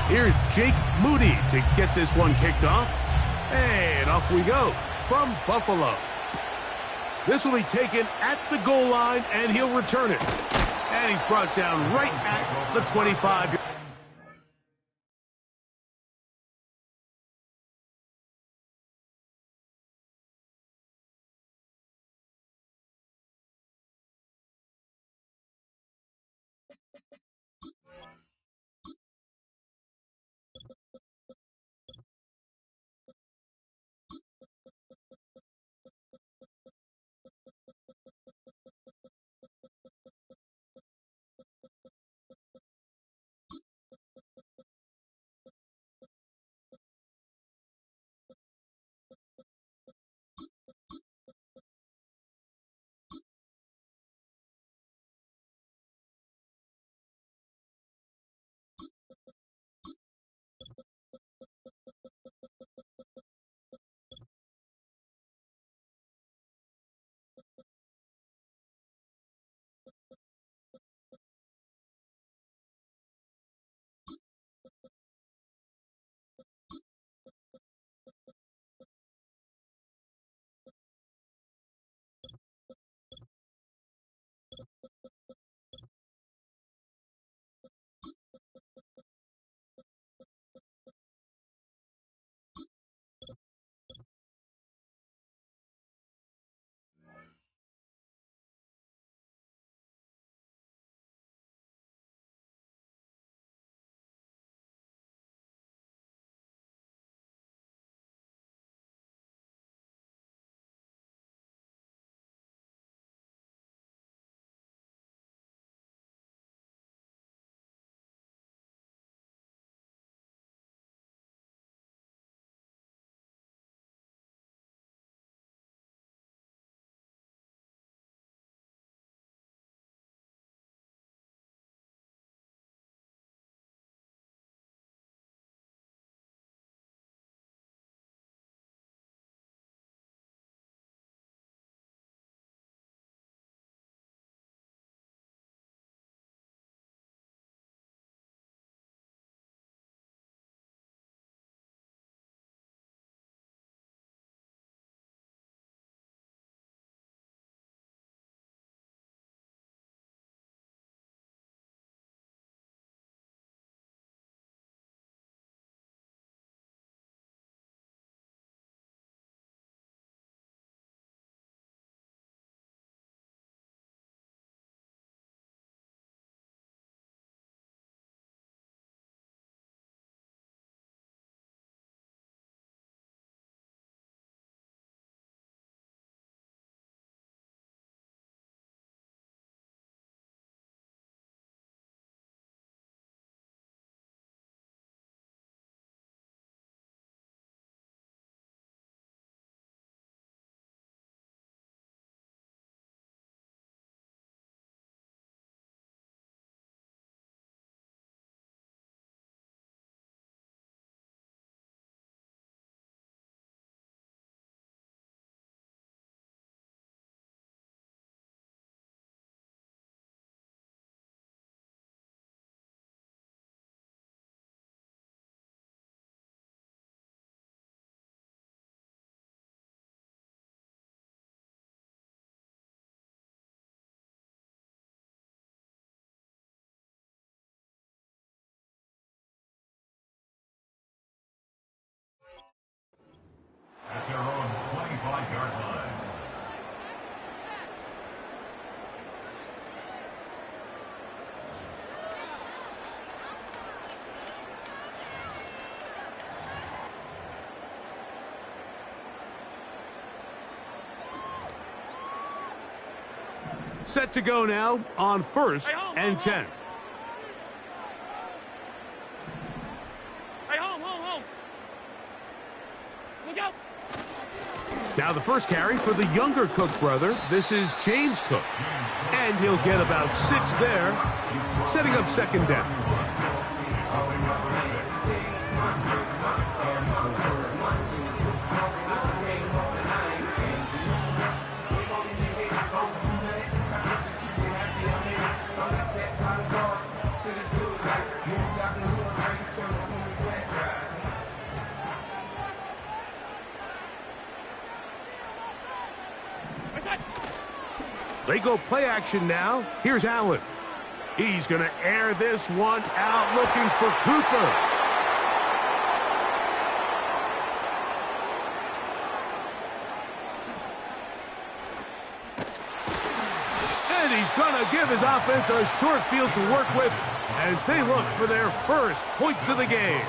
Here's Jake Moody to get this one kicked off. And off we go from Buffalo. This will be taken at the goal line, and he'll return it. And he's brought down right at the 25. At their own 25-yard line. Set to go now on 1st and 10. Now the first carry for the younger Cook brother. This is James Cook. And he'll get about 6 there, setting up 2nd down. They go play action now. Here's Allen. He's going to air this one out, looking for Cooper. And he's going to give his offense a short field to work with as they look for their first points of the game.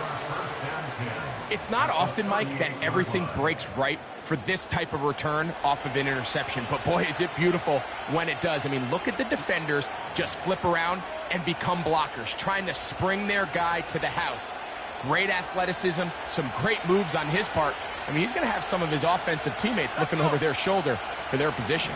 It's not often, Mike, that everything breaks right for this type of return off of an interception. But boy, is it beautiful when it does. I mean, look at the defenders just flip around and become blockers, trying to spring their guy to the house. Great athleticism, some great moves on his part. I mean, he's going to have some of his offensive teammates looking over their shoulder for their position.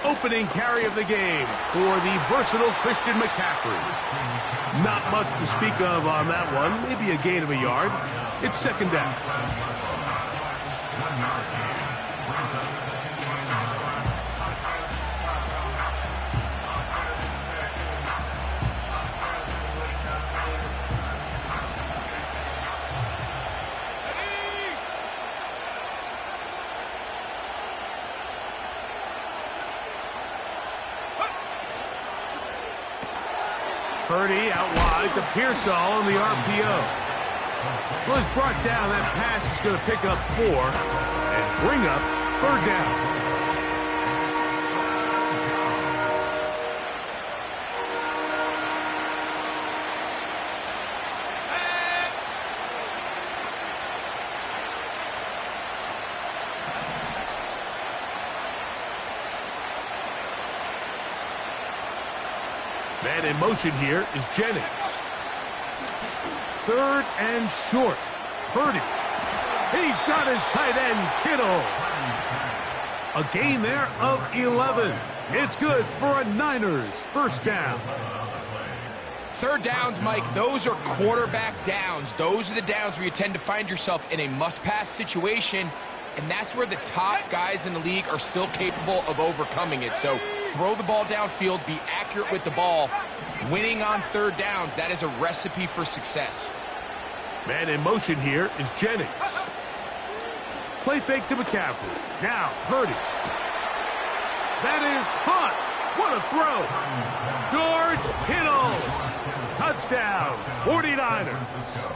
Opening carry of the game for the versatile Christian McCaffrey. Not much to speak of on that one. Maybe a gain of a yard. It's second down. Purdy out wide to Pearsall on the RPO. Was brought down. That pass is going to pick up 4 and bring up third down. Man in motion here is Jennings. Third and short. Purdy. He's got his tight end, Kittle. A gain there of 11. It's good for a Niners first down. Third downs, Mike, those are quarterback downs. Those are the downs where you tend to find yourself in a must-pass situation, and that's where the top guys in the league are still capable of overcoming it. So throw the ball downfield, be accurate with the ball. Winning on third downs, that is a recipe for success. Man in motion here is Jennings. Play fake to McCaffrey. Now Purdy. That is caught. What a throw. George Kittle. Touchdown, 49ers.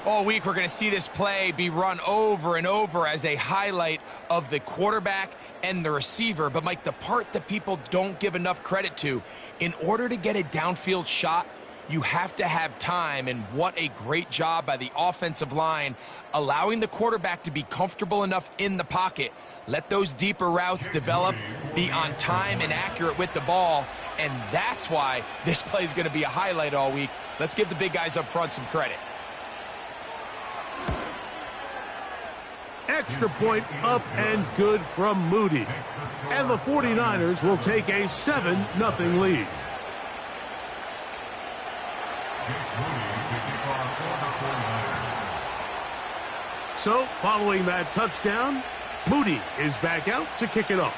All week, we're going to see this play be run over and over as a highlight of the quarterback and the receiver. But, Mike, the part that people don't give enough credit to, in order to get a downfield shot, you have to have time, and what a great job by the offensive line, allowing the quarterback to be comfortable enough in the pocket. Let those deeper routes develop, be on time and accurate with the ball, and that's why this play is going to be a highlight all week. Let's give the big guys up front some credit. Extra point up and good from Moody. And the 49ers will take a 7-0 lead. So, following that touchdown, Moody is back out to kick it off.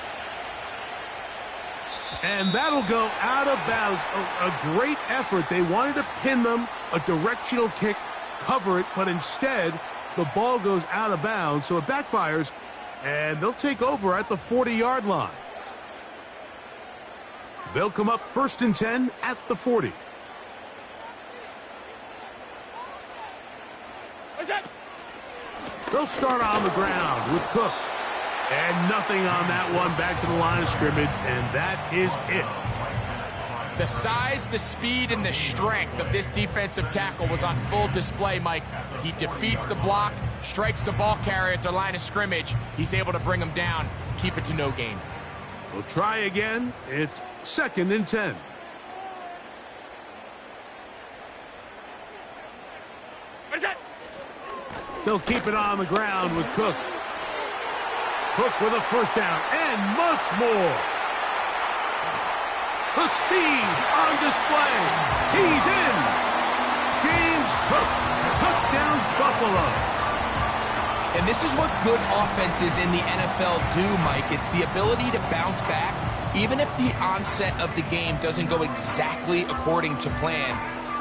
And that'll go out of bounds. A great effort. They wanted to pin them, a directional kick, cover it, but instead, the ball goes out of bounds, so it backfires, and they'll take over at the 40-yard line. They'll come up 1st and 10 at the 40. They'll start on the ground with Cook. And nothing on that one, back to the line of scrimmage, and that is it. The size, the speed, and the strength of this defensive tackle was on full display, Mike. He defeats the block, strikes the ball carrier at the line of scrimmage. He's able to bring him down, keep it to no gain. We'll try again. It's 2nd and 10. They'll keep it on the ground with Cook. Cook with a first down and much more. The speed on display. He's in. James Cook. Touchdown, Buffalo. And this is what good offenses in the NFL do, Mike. It's the ability to bounce back, even if the onset of the game doesn't go exactly according to plan.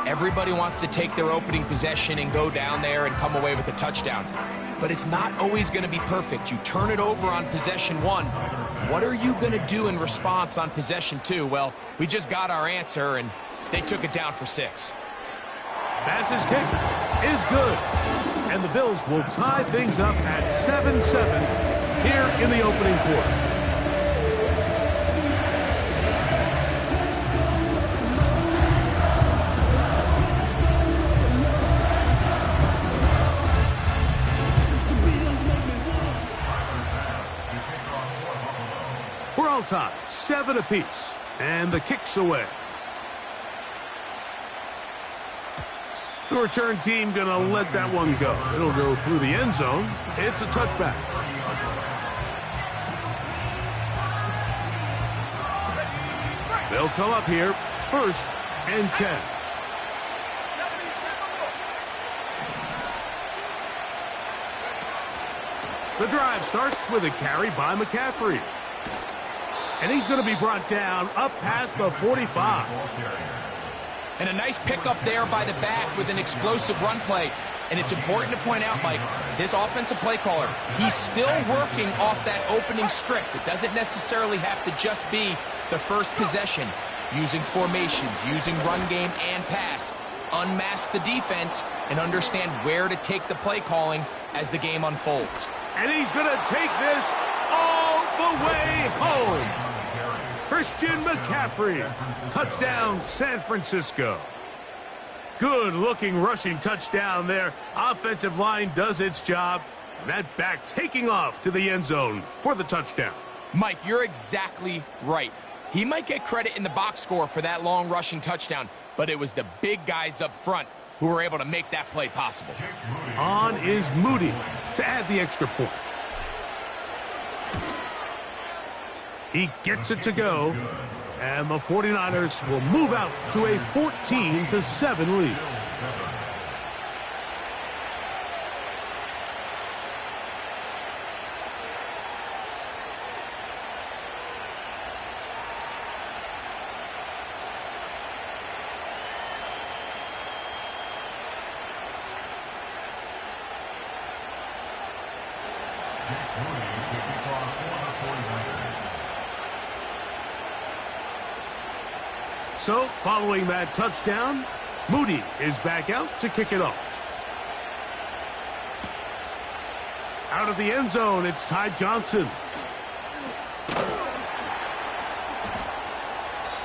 Everybody wants to take their opening possession and go down there and come away with a touchdown. but it's not always going to be perfect. You turn it over on possession 1. What are you going to do in response on possession 2? Well, we just got our answer, and they took it down for 6. Pass's kick is good. And the Bills will tie things up at 7-7 here in the opening quarter. We're all tied, 7 apiece, and the kick's away. The return team going to let that one go. It'll go through the end zone. It's a touchback. They'll come up here, 1st and 10. The drive starts with a carry by McCaffrey. And he's going to be brought down up past the 45. And a nice pickup there by the back with an explosive run play. And it's important to point out, Mike, this offensive play caller, he's still working off that opening script. It doesn't necessarily have to just be the first possession. Using formations, using run game and pass. Unmask the defense and understand where to take the play calling as the game unfolds. And he's going to take this all the way home. Christian McCaffrey, touchdown San Francisco. Good-looking rushing touchdown there. Offensive line does its job. And that back taking off to the end zone for the touchdown. Mike, you're exactly right. He might get credit in the box score for that long rushing touchdown, but it was the big guys up front who were able to make that play possible. On is Moody to add the extra point. He gets it to go, and the 49ers will move out to a 14-7 lead. So, following that touchdown, Moody is back out to kick it off. Out of the end zone, it's Ty Johnson.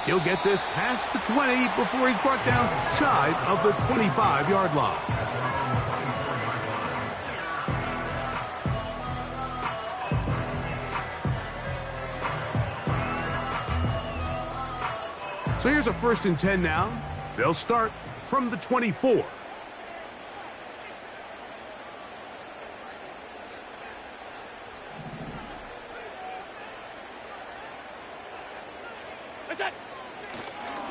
He'll get this past the 20 before he's brought down shy of the 25-yard line. So here's a 1st and 10 now. They'll start from the 24.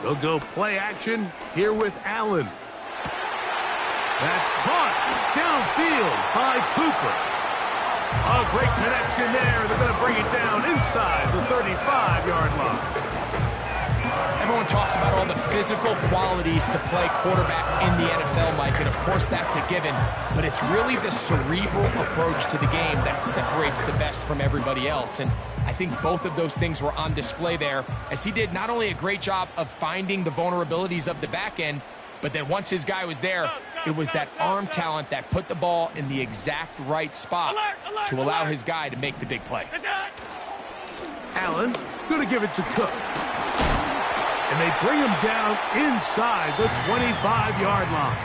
They'll go play action here with Allen. That's caught downfield by Cooper. A great connection there. They're going to bring it down inside the 35-yard line. Everyone talks about all the physical qualities to play quarterback in the NFL, Mike, and of course that's a given, but it's really the cerebral approach to the game that separates the best from everybody else, and I think both of those things were on display there, as he did not only a great job of finding the vulnerabilities of the back end, but then once his guy was there, it was that arm talent that put the ball in the exact right spot to allow his guy to make the big play. Allen going to give it to Cook. And they bring him down inside the 25-yard line.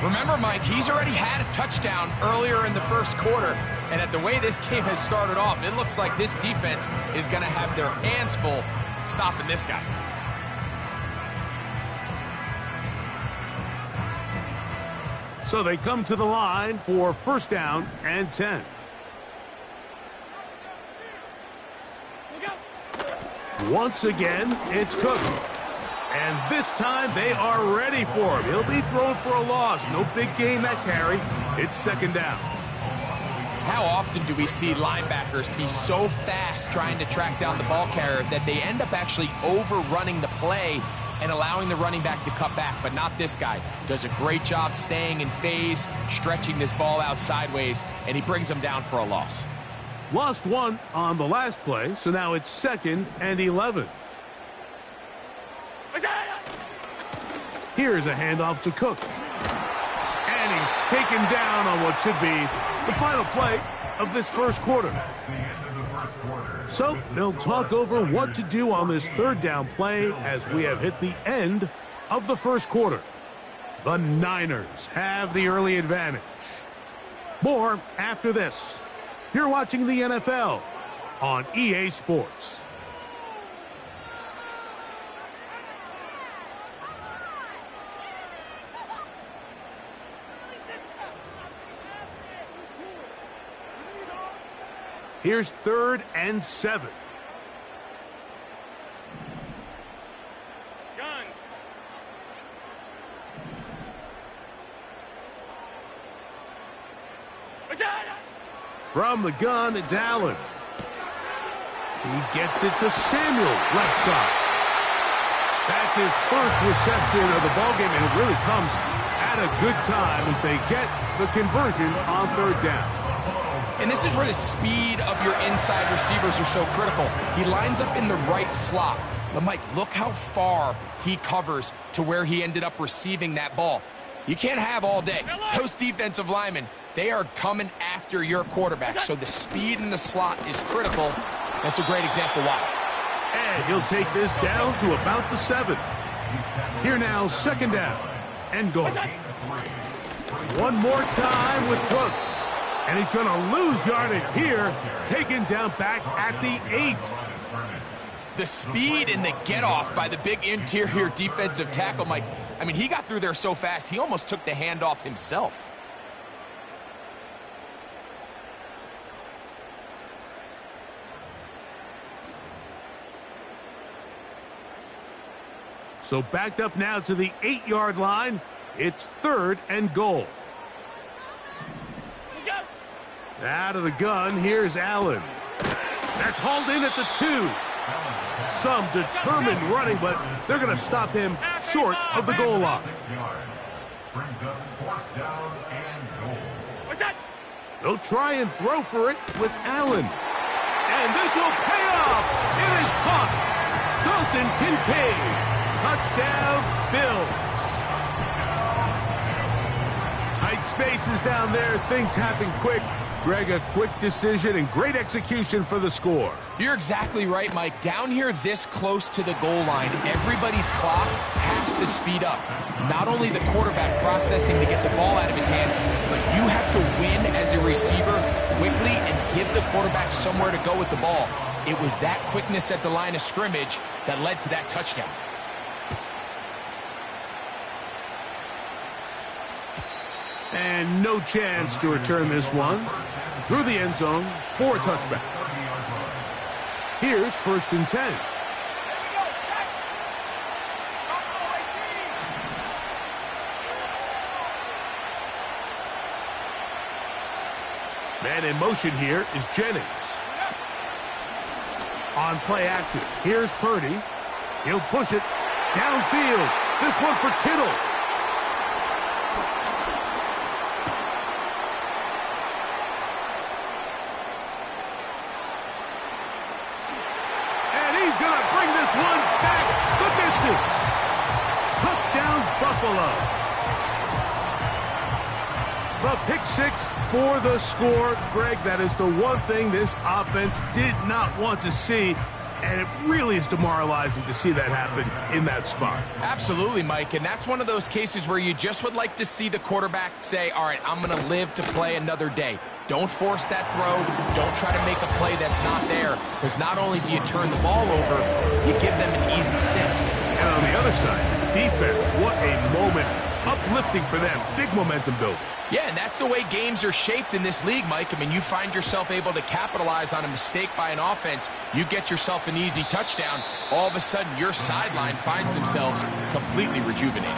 Remember, Mike, he's already had a touchdown earlier in the first quarter. And at the way this game has started off, it looks like this defense is going to have their hands full stopping this guy. So they come to the line for 1st down and 10. Once again, it's Cook. And this time they are ready for him. He'll be thrown for a loss. No big gain that carry. It's 2nd down. How often do we see linebackers be so fast trying to track down the ball carrier that they end up actually overrunning the play and allowing the running back to cut back, but not this guy. Does a great job staying in phase, stretching this ball out sideways, and he brings him down for a loss. Lost one on the last play, so now it's 2nd and 11. Here's a handoff to Cook. And he's taken down on what should be the final play of this first quarter. So they'll talk over what to do on this 3rd down play as we have hit the end of the first quarter. The Niners have the early advantage. More after this. You're watching the NFL on EA Sports. Here's 3rd and 7. Gun. From the gun, it's Allen. He gets it to Samuel, left side. That's his first reception of the ballgame, and it really comes at a good time as they get the conversion on 3rd down. And this is where the speed of your inside receivers are so critical. He lines up in the right slot. But, Mike, look how far he covers to where he ended up receiving that ball. You can't have all day. Those defensive linemen, they are coming after your quarterback. So the speed in the slot is critical. That's a great example why. And he'll take this down to about the 7. Here now, 2nd down and goal. One more time with Cook. And he's going to lose yardage here, taken down back at the 8. The speed and the get-off by the big interior defensive tackle, Mike. I mean, he got through there so fast, he almost took the handoff himself. So backed up now to the 8-yard line. It's 3rd and goal. Out of the gun, here's Allen. That's hauled in at the 2. Some determined running, but they're going to stop him short of the goal line. They'll try and throw for it with Allen. And this will pay off. It is caught. Dalton Kincaid. Touchdown, Bills. Tight spaces down there. Things happen quick. Greg, a quick decision and great execution for the score. You're exactly right, Mike. Down here this close to the goal line, everybody's clock has to speed up. Not only the quarterback processing to get the ball out of his hand, but you have to win as a receiver quickly and give the quarterback somewhere to go with the ball. It was that quickness at the line of scrimmage that led to that touchdown. And no chance to return this one. Through the end zone for a touchback. Here's 1st and 10. Man in motion here is Jennings. On play action, here's Purdy. He'll push it downfield. This one for Kittle. One back the distance. Touchdown, Buffalo. The pick 6 for the score. Greg, that is the one thing this offense did not want to see, and it really is demoralizing to see that happen in that spot. Absolutely, Mike, and that's one of those cases where you just would like to see the quarterback say, all right, I'm going to live to play another day. Don't force that throw. Don't try to make a play that's not there, because not only do you turn the ball over, you give them an easy 6. And on the other side, the defense, what a moment. Uplifting for them. Big momentum building. Yeah, and that's the way games are shaped in this league, Mike. I mean, you find yourself able to capitalize on a mistake by an offense. You get yourself an easy touchdown. All of a sudden, your sideline finds themselves completely rejuvenated.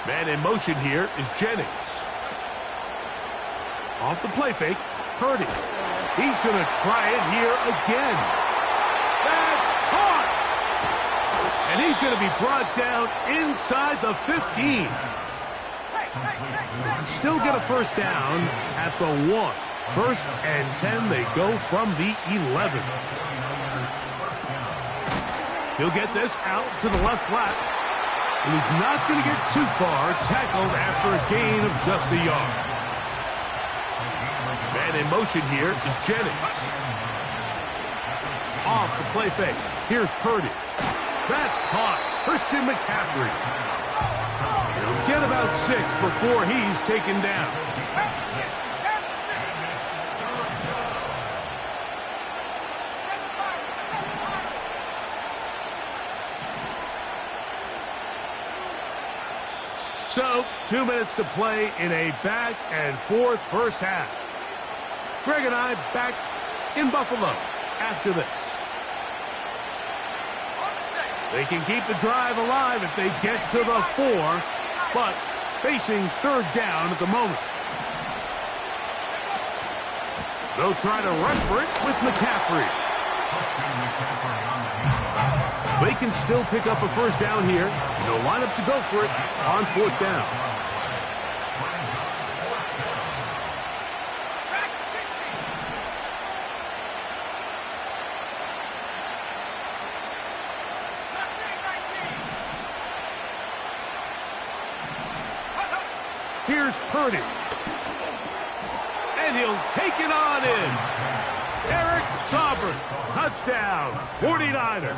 Man in motion here is Jennings. Off the play fake, Purdy. He's going to try it here again. That's caught! And he's going to be brought down inside the 15. Still get a first down at the 1. First and 10, they go from the 11. He'll get this out to the left flat. And he's not going to get too far, tackled after a gain of just a yard. Man in motion here is Jennings. Off the play fake. Here's Purdy. That's caught. Christian McCaffrey. He'll get about 6 before he's taken down. So, 2 minutes to play in a back-and-forth first half. Greg and I back in Buffalo after this. They can keep the drive alive if they get to the 4, but facing third down at the moment. They'll try to run for it with McCaffrey. They can still pick up a first down here. And they'll line up to go for it on 4th down. Here's Purdy. And he'll take it on in. Eric Sauber, touchdown, 49ers.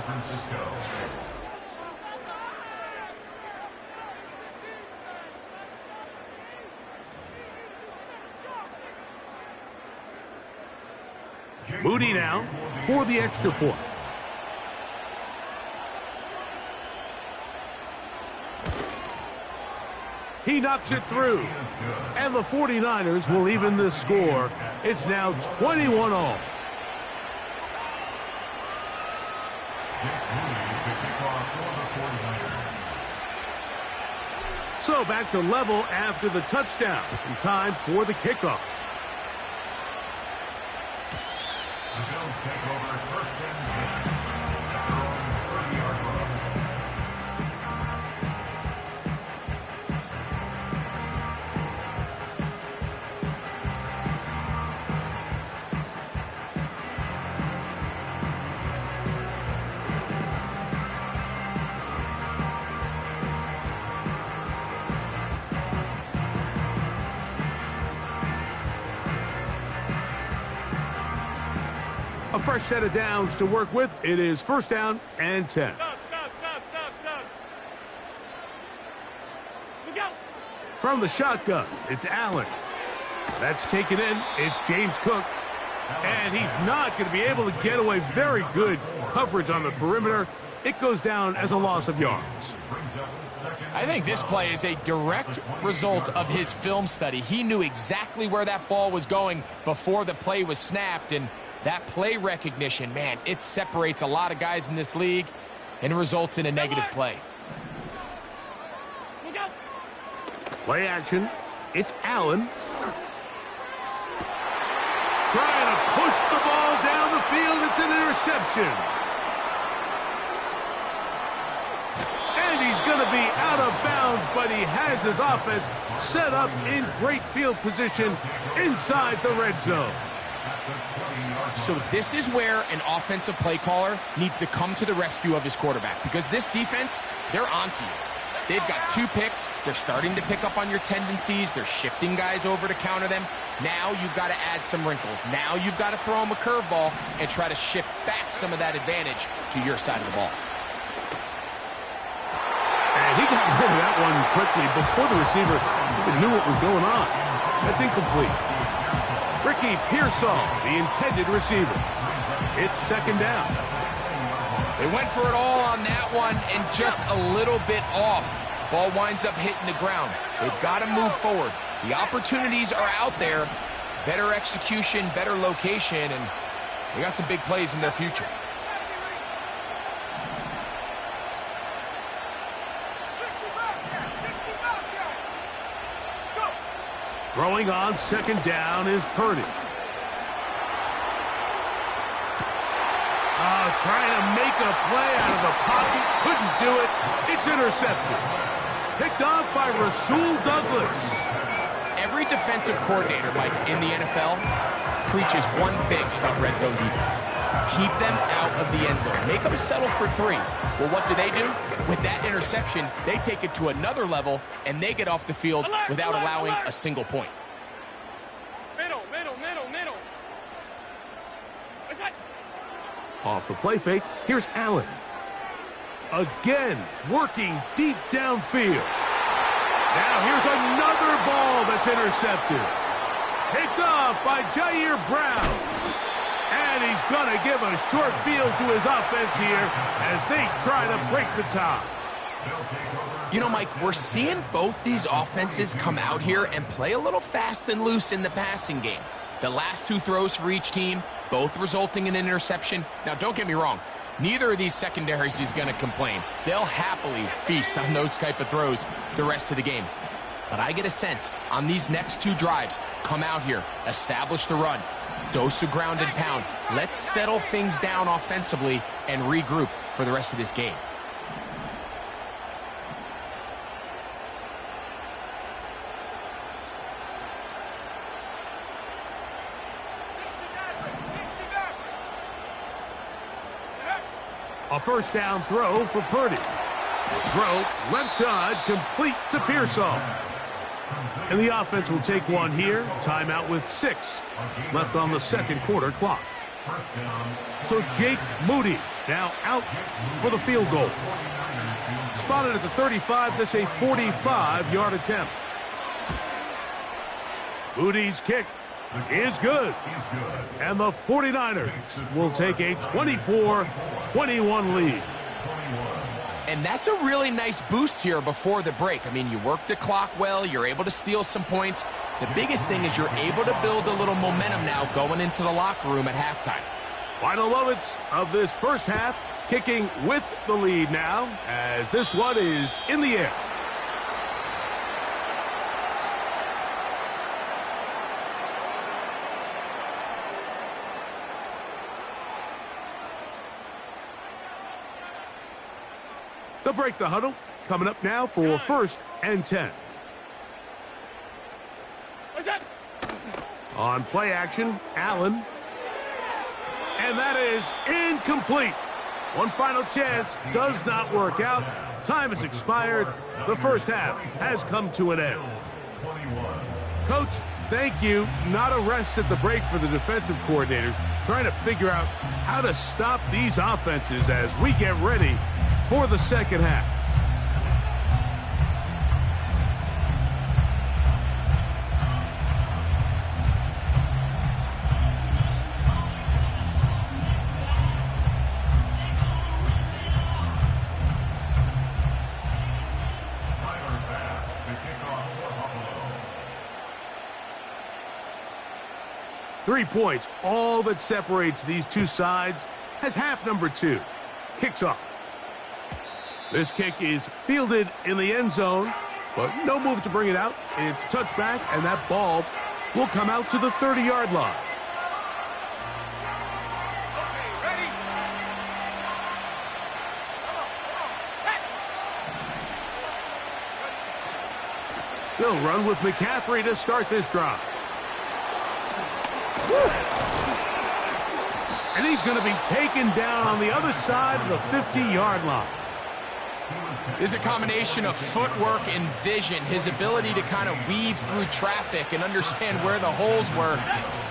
Moody now for the extra point. He knocks it through. And the 49ers will even the score. It's now 21-all. So back to level after the touchdown. And time for the kickoff. The Bills take over first and 10 at their own 30-yard line. A fresh set of downs to work with. It is first down and 10. Stop. Look out. From the shotgun, it's Allen. That's taken in. It's James Cook. And he's not going to be able to get away. Very good coverage on the perimeter. It goes down as a loss of yards. I think this play is a direct result of his film study. He knew exactly where that ball was going before the play was snapped, and that play recognition, man, it separates a lot of guys in this league and results in a negative play. Play action. It's Allen. Trying to push the ball down the field. It's an interception. And he's going to be out of bounds, but he has his offense set up in great field position inside the red zone. So this is where an offensive play caller needs to come to the rescue of his quarterback, because this defense, they're onto you. They've got 2 picks. They're starting to pick up on your tendencies. They're shifting guys over to counter them. Now you've got to add some wrinkles. Now you've got to throw them a curveball and try to shift back some of that advantage to your side of the ball. And he got rid of that one quickly before the receiver even knew what was going on. That's incomplete. Ricky Pearsall, the intended receiver. It's second down. They went for it all on that one and just a little bit off. Ball winds up hitting the ground. They've got to move forward. The opportunities are out there. Better execution, better location, and they got some big plays in their future. Throwing on second down is Purdy. Trying to make a play out of the pocket. Couldn't do it. It's intercepted. Picked off by Rasul Douglas. Every defensive coordinator, Mike, in the NFL preaches one thing about red zone defense. Keep them out of the end zone. Make them settle for 3. Well, what do? With that interception, they take it to another level, and they get off the field without allowing a single point. Middle. Off the play fake, here's Allen. Again, working deep downfield. Now here's another ball that's intercepted. Picked off by Jair Brown. And he's going to give a short field to his offense here as they try to break the tie. You know, Mike, we're seeing both these offenses come out here and play a little fast and loose in the passing game. The last 2 throws for each team, both resulting in an interception. Now, don't get me wrong. Neither of these secondaries is going to complain. They'll happily feast on those type of throws the rest of the game. But I get a sense on these next 2 drives, come out here, establish the run, dose of ground and pound. Let's settle things down offensively and regroup for the rest of this game. A first down throw for Purdy. Throw left side, complete to Pearsall. And the offense will take one here. Timeout with 6 left on the second quarter clock. So Jake Moody now out for the field goal. Spotted at the 35. This a 45-yard attempt. Moody's kick is good. And the 49ers will take a 24-21 lead. And that's a really nice boost here before the break. I mean, you work the clock well. You're able to steal some points. The biggest thing is you're able to build a little momentum now going into the locker room at halftime. Final moments of this first half, kicking with the lead now as this one is in the air. They'll break the huddle. Coming up now for 1st and 10. On play action, Allen. And that is incomplete. One final chance does not work out. Time has expired. The first half has come to an end. Coach, thank you. Not a rest at the break for the defensive coordinators, trying to figure out how to stop these offenses as we get ready for the second half. Three points, all that separates these two sides, as half number 2 kicks off. This kick is fielded in the end zone, but no move to bring it out. It's touchback, and that ball will come out to the 30-yard line. They'll run with McCaffrey to start this drive. And he's going to be taken down on the other side of the 50-yard line. There's a combination of footwork and vision, his ability to kind of weave through traffic and understand where the holes were.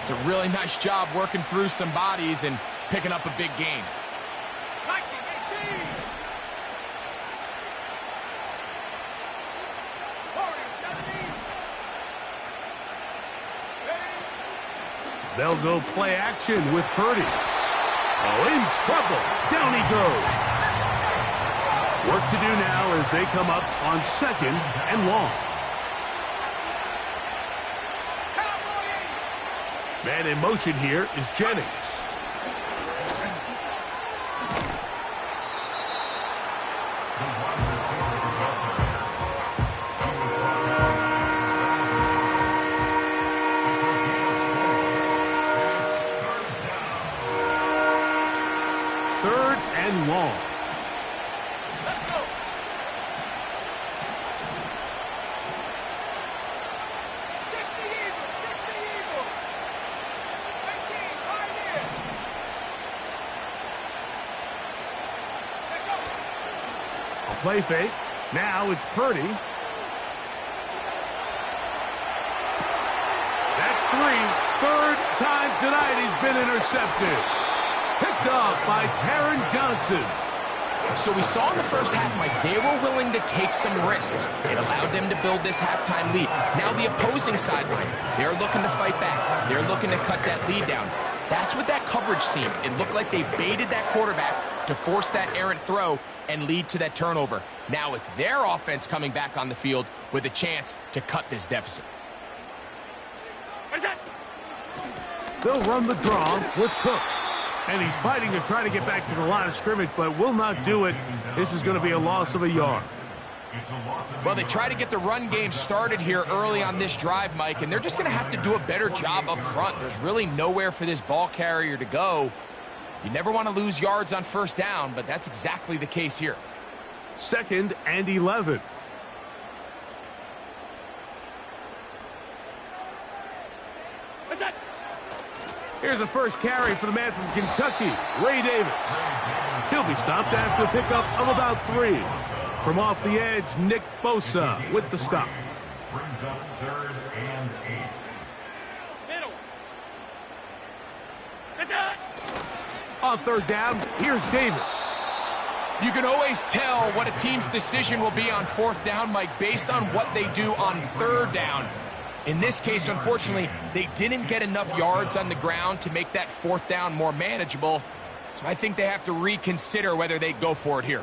It's a really nice job working through some bodies and picking up a big gain. They'll go play action with Purdy. Oh, in trouble. Down he goes. Work to do now as they come up on 2nd and long. Man in motion here is Jennings. long. Let's go. 60 Eagles, 60 Eagles. 19, right in. Check up. A play fake. Now it's Purdy. That's 3. Third time tonight he's been intercepted. Picked off by Taron Johnson. So we saw in the first half, Mike, they were willing to take some risks. It allowed them to build this halftime lead. Now the opposing sideline, they're looking to fight back. They're looking to cut that lead down. That's what that coverage seemed. It looked like they baited that quarterback to force that errant throw and lead to that turnover. Now it's their offense coming back on the field with a chance to cut this deficit. Where's that? They'll run the draw with Cook. And he's fighting to try to get back to the line of scrimmage, but will not do it. This is going to be a loss of a yard. Well, they try to get the run game started here early on this drive, Mike, and they're just going to have to do a better job up front. There's really nowhere for this ball carrier to go. You never want to lose yards on first down, but that's exactly the case here. 2nd and 11. Where's that? Here's the first carry for the man from Kentucky, Ray Davis. He'll be stopped after a pickup of about 3. From off the edge, Nick Bosa with the stop. Brings up 3rd and 8. Middle. Where's that? On 3rd down, here's Davis. You can always tell what a team's decision will be on 4th down, Mike, based on what they do on 3rd down. In this case, unfortunately, they didn't get enough yards on the ground to make that 4th down more manageable. So I think they have to reconsider whether they go for it here.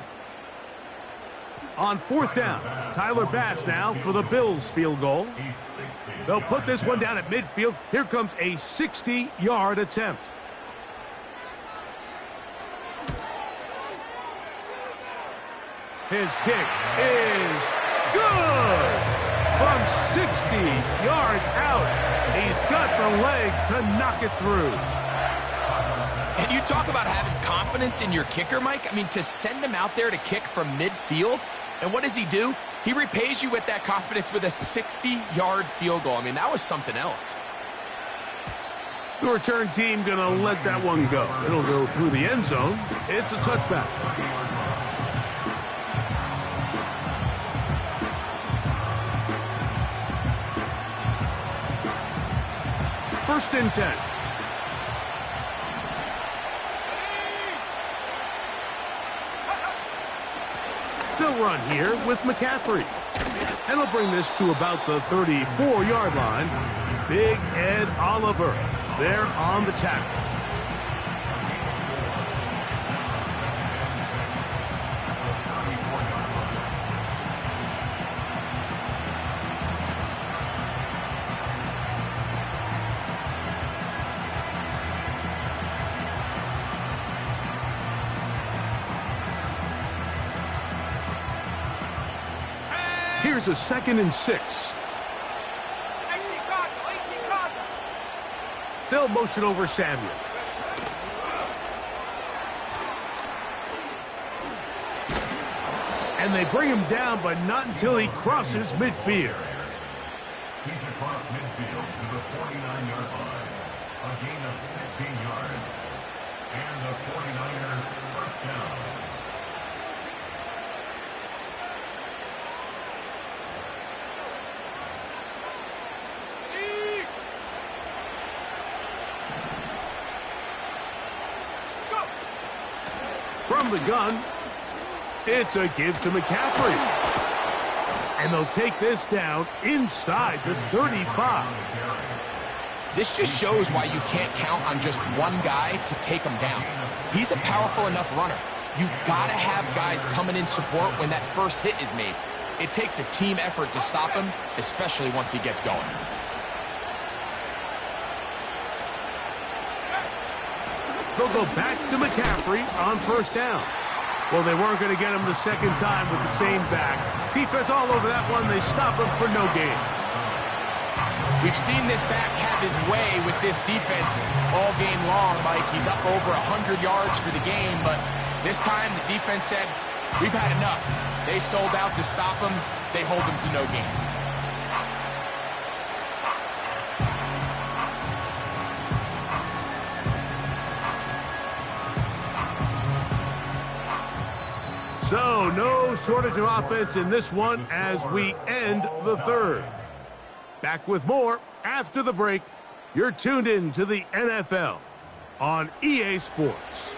On 4th down, Tyler Bass now for the Bills field goal. They'll put this one down at midfield. Here comes a 60-yard attempt. His kick is good! From 60 yards out, he's got the leg to knock it through. And you talk about having confidence in your kicker, Mike. I mean, to send him out there to kick from midfield, and what does he do? He repays you with that confidence with a 60-yard field goal. I mean, that was something else. The return team going to let that one go. It'll go through the end zone. It's a touchback. First and 10. They'll run here with McCaffrey. And they'll bring this to about the 34-yard line. Big Ed Oliver there on the tackle. Here's a 2nd and 6. 18 Cardinal. They'll motion over Samuel. And they bring him down, but not until he crosses midfield. He's across midfield to the 49-yard line. A gain of 16 yards. And the 49er first down. From the gun, it's a give to McCaffrey. And they'll take this down inside the 35. This just shows why you can't count on just one guy to take him down. He's a powerful enough runner. You gotta have guys coming in support when that first hit is made. It takes a team effort to stop him, especially once he gets going. They'll go back to McCaffrey on first down. Well, they weren't going to get him the second time with the same back. Defense all over that one. They stop him for no gain. We've seen this back have his way with this defense all game long, Mike. He's up over 100 yards for the game, but This time, the defense said, we've had enough. They sold out to stop him. They hold him to no gain. So, no shortage of offense in this one as we end the third. Back with more after the break. You're tuned in to the NFL on EA Sports.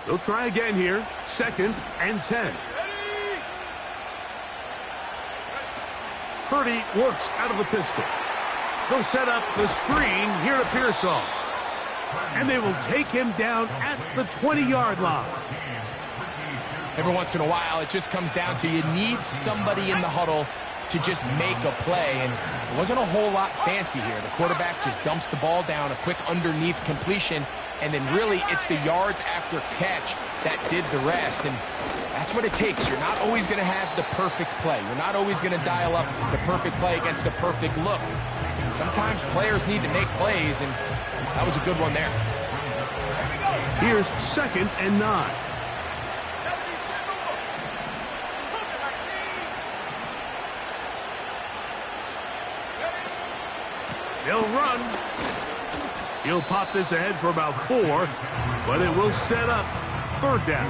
They'll try again here. 2nd and 10. Purdy works out of the pistol. They'll set up the screen here to Pearsall. And they will take him down at the 20-yard line. Every once in a while, it just comes down to you need somebody in the huddle to just make a play. And it wasn't a whole lot fancy here. The quarterback just dumps the ball down, a quick underneath completion, and then really it's the yards after catch that did the rest. And that's what it takes. You're not always going to have the perfect play. You're not always going to dial up the perfect play against the perfect look. Sometimes players need to make plays, and that was a good one there. Here's 2nd and 9. They'll run. He'll pop this ahead for about 4, but it will set up 3rd down.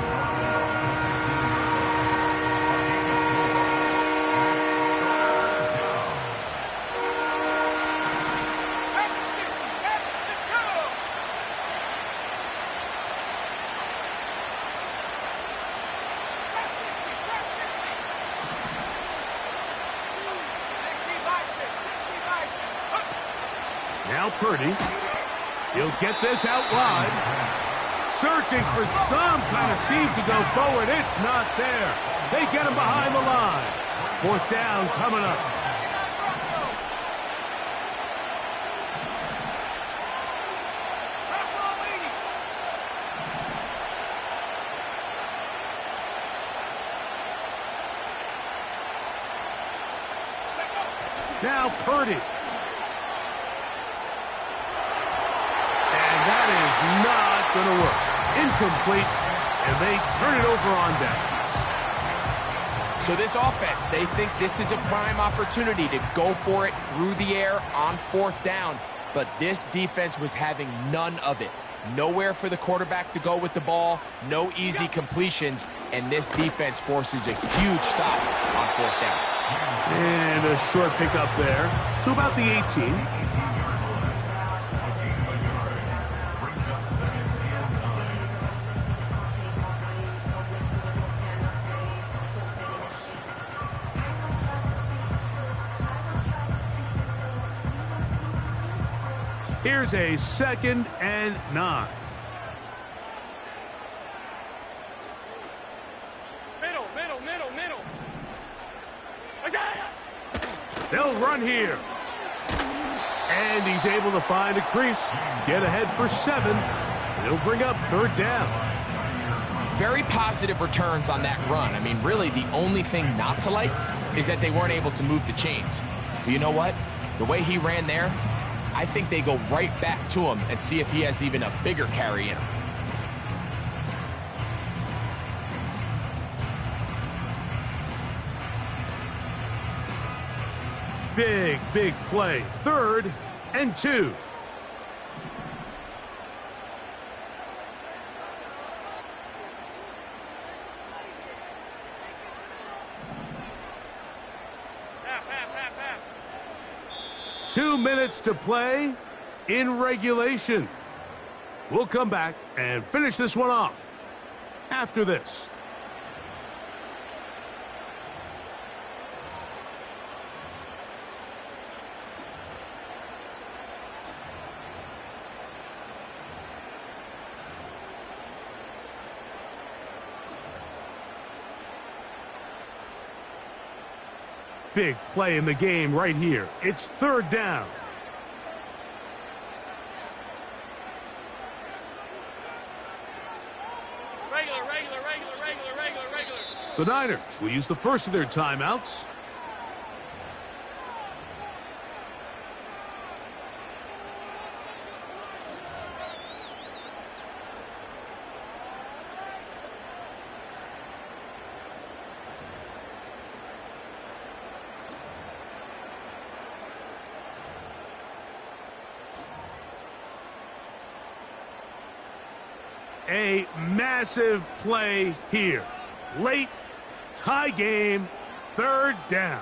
Now Purdy. He'll get this out wide. Searching for some kind of seam to go forward. It's not there. They get him behind the line. 4th down coming up. Now Purdy. Not going to work. Incomplete, and they turn it over on downs. So this offense, they think this is a prime opportunity to go for it through the air on 4th down, but this defense was having none of it. Nowhere for the quarterback to go with the ball, no easy completions, and this defense forces a huge stop on 4th down. And a short pickup there to about the 18. Here's a 2nd and 9. Middle. They'll run here. And he's able to find a crease. Get ahead for 7. And he'll bring up 3rd down. Very positive returns on that run. I mean, really, the only thing not to like is that they weren't able to move the chains. But you know what? The way he ran there, I think they go right back to him and see if he has even a bigger carry in him. Big play. 3rd and 2. Half. 2 minutes to play in regulation. We'll come back and finish this one off after this. Big play in the game right here. It's 3rd down. Regular. The Niners will use the first of their timeouts. A massive play here. Late, tie game, third down.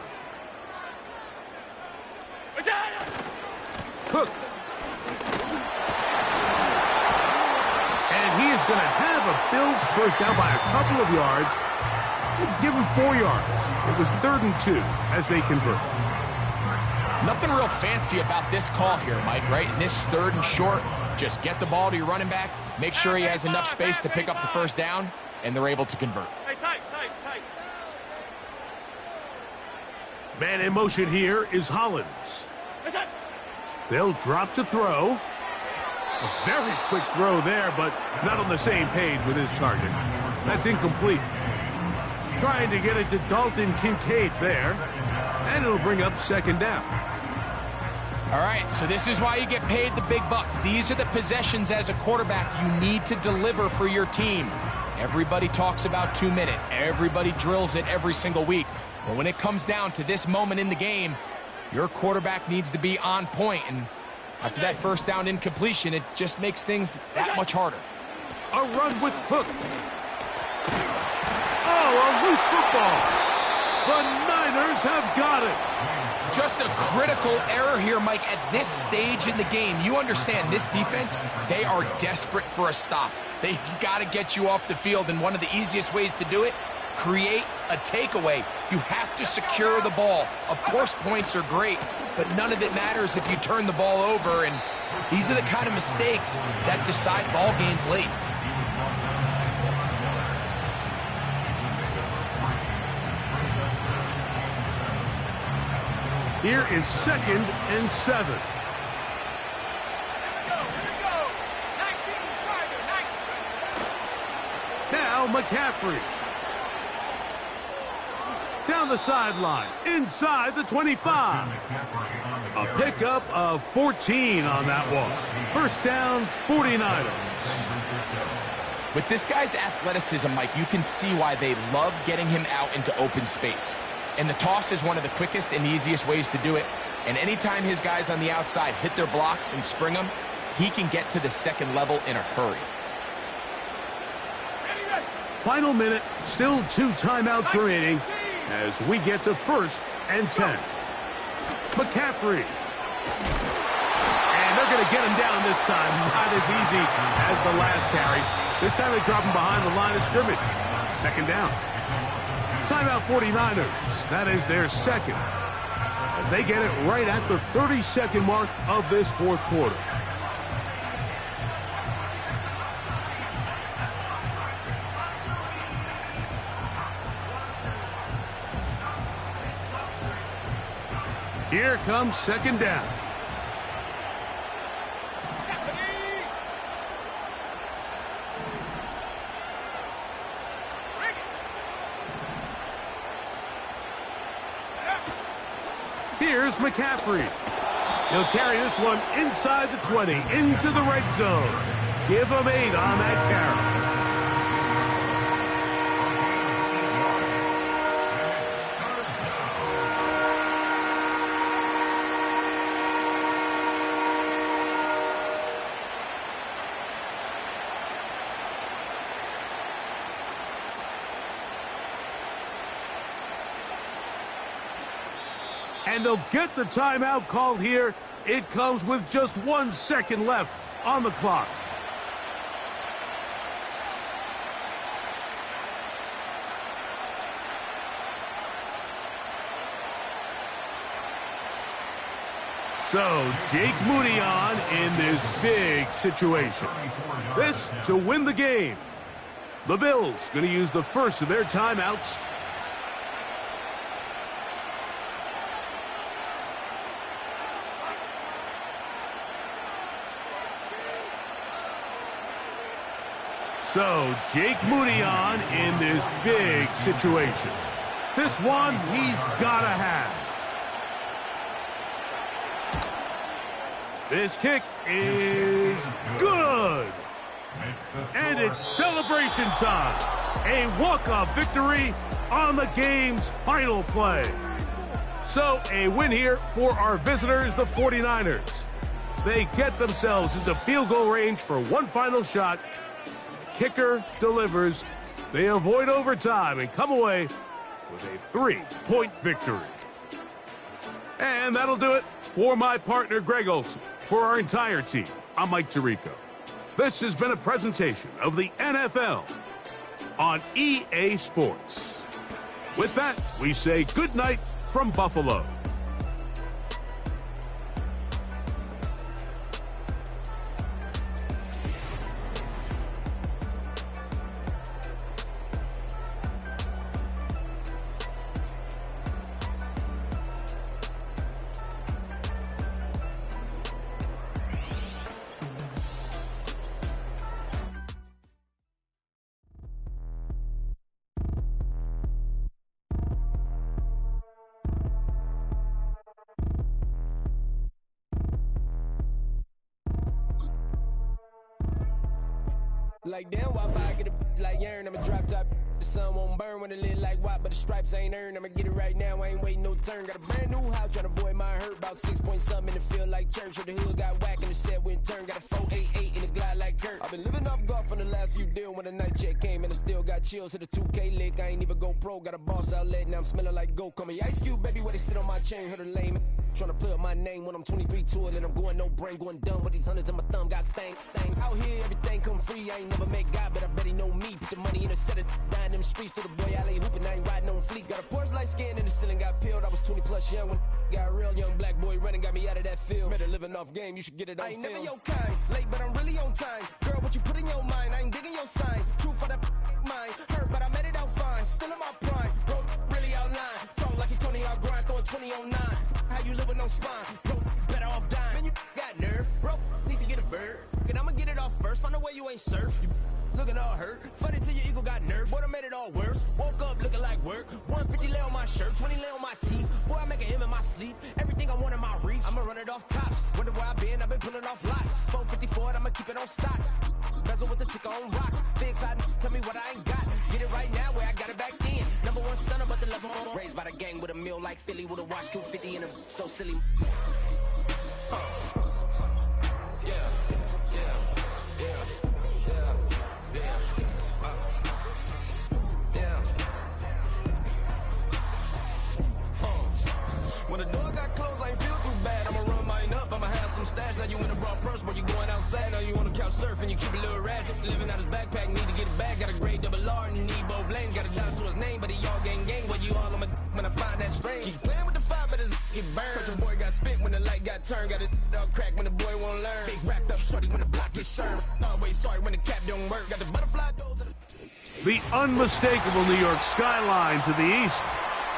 Cook. And he is going to have a Bills first down by a couple of yards. Give him 4 yards. It was 3rd and 2 as they convert. Nothing real fancy about this call here, Mike, right? In this 3rd and short, just get the ball to your running back, make sure he has enough space to pick up the first down, and they're able to convert. Hey, tight. Man in motion here is Hollins. They'll drop to throw. A very quick throw there, but not on the same page with his target. That's incomplete. Trying to get it to Dalton Kincaid there, and it'll bring up 2nd down. All right, so this is why you get paid the big bucks. These are the possessions as a quarterback you need to deliver for your team. Everybody talks about 2-minute. Everybody drills it every single week. But when it comes down to this moment in the game, your quarterback needs to be on point. And after that first down incompletion, it just makes things that much harder. A run with Cook. Oh, a loose football. The Niners have got it. Just a critical error here, Mike, at this stage in the game. You understand this defense, they are desperate for a stop. They've got to get you off the field, and one of the easiest ways to do it, create a takeaway. You have to secure the ball. Of course, points are great, but none of it matters if you turn the ball over, and these are the kind of mistakes that decide ball games late. Here is 2nd and 7. Here we go. 19, Now McCaffrey. Down the sideline, inside the 25. A pickup of 14 on that one. First down, 49ers. With this guy's athleticism, Mike, you can see why they love getting him out into open space. And the toss is one of the quickest and easiest ways to do it. And anytime his guys on the outside hit their blocks and spring them, he can get to the second level in a hurry. Final minute, still 2 timeouts remaining as we get to 1st and 10. McCaffrey. And they're going to get him down this time. Not as easy as the last carry. This time they drop him behind the line of scrimmage. 2nd down. Timeout 49ers. That is their 2nd. As they get it right at the 30-second mark of this 4th quarter. Here comes 2nd down. Here's McCaffrey. He'll carry this one inside the 20, into the red zone. Give him 8 on that carry. And they'll get the timeout called here. It comes with just 1 second left on the clock. So, Jake Moody on in this big situation. This to win the game. The Bills going to use the first of their timeouts. So, Jake Moody on in this big situation. This one he's got to have. This kick is good. And it's celebration time. A walk-off victory on the game's final play. So, a win here for our visitors, the 49ers. They get themselves into field goal range for one final shot. kicker delivers. They avoid overtime and come away with a 3-point victory. And that'll do it for my partner, Greg Olson. For our entire team, I'm Mike Tirico. This has been a presentation of the NFL on EA Sports. With that, we say good night from Buffalo. Like damn, why buy get a like urn? I'ma drop top. The sun won't burn when it lit like white, but the stripes ain't earned. I'ma get it right now, I ain't waiting no turn. Got a brand new house, tryna avoid my hurt. About 6 point something in the field like church. The hood got whack and the set went turn. Got a 488 in the glide like Kurt. I've been living off golf on the last few deals. When the night check came and I still got chills. To the 2K lick, I ain't even go pro. Got a boss outlet, now I'm smelling like gold. Call me Ice Cube, baby, where they sit on my chain. Heard a lame. Tryna play up my name when I'm 23 to it, and I'm going no brain, going dumb with these hundreds in my thumb. Got stank. Out here, everything come free. I ain't never met God, but I bet he know me. Put the money in a set of dying them streets to the boy alley hooping. I ain't riding on fleek. Got a Porsche light skin in the ceiling, got peeled. I was 20 plus young when got real young black boy running, got me out of that field. Better living off game, you should get it on film. I ain't never your kind, late but I'm really on time. Girl, what you put in your mind, I ain't digging your sign. True for that mind, hurt but I made it out fine. Still in my prime, bro, really outline. Talk like you Tony out grind, throwing 20 on 9. How you live with no spine, bro, better off dying. Man, you got nerve, bro, need to get a bird. And I'ma get it off first, find a way you ain't surf. You looking all hurt, funny till your ego got nerve. Boy, I made it all worse, woke up looking like work. 150 lay on my shirt, 20 lay on my teeth. Boy, I make a M in my sleep, everything I want in my reach. I'ma run it off tops, wonder where I been, I've been pulling off lots. 454, I'ma keep it on stock. Bezel with the ticker on rocks, big side, tell me what I ain't got. Get it right now, where I got it back then. Number one stunner, but the level on. Raised by the gang with a meal like Philly, with a watch 250 and a so silly. Yeah, yeah, yeah, yeah, yeah. When the door got closed, I ain't feel too bad. I'ma run mine up, I'ma have some stash. Now you in a broad purse, but you going outside. Now you on the couch surfing, you keep a little rash. Living out his backpack, need to get it back. Got a grade double R and you need both lanes. Got a dollar to his name, but he all gang. Where you all on my when I find that strange. Keep playing with the fire, but his get burned. But your boy got spit when the light got turned. Got it all crack when the boy won't learn. Big wrapped up shorty when the block gets shurned. Always sorry when the cap don't work. Got the butterfly doors. The unmistakable New York skyline to the east.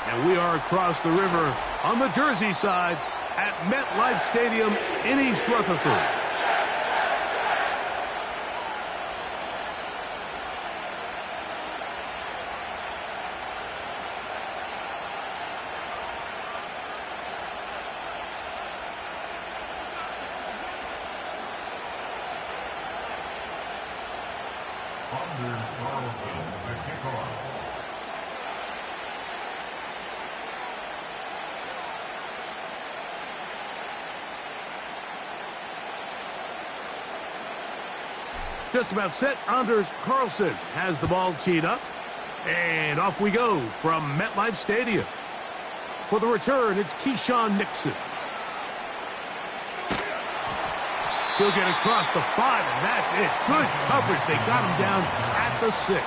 And we are across the river on the Jersey side at MetLife Stadium in East Rutherford. Anders Carlson with the kickoff. Just about set. Anders Carlson has the ball teed up. And off we go from MetLife Stadium. For the return, it's Keyshawn Nixon. He'll get across the 5, and that's it. Good coverage. They got him down at the 6.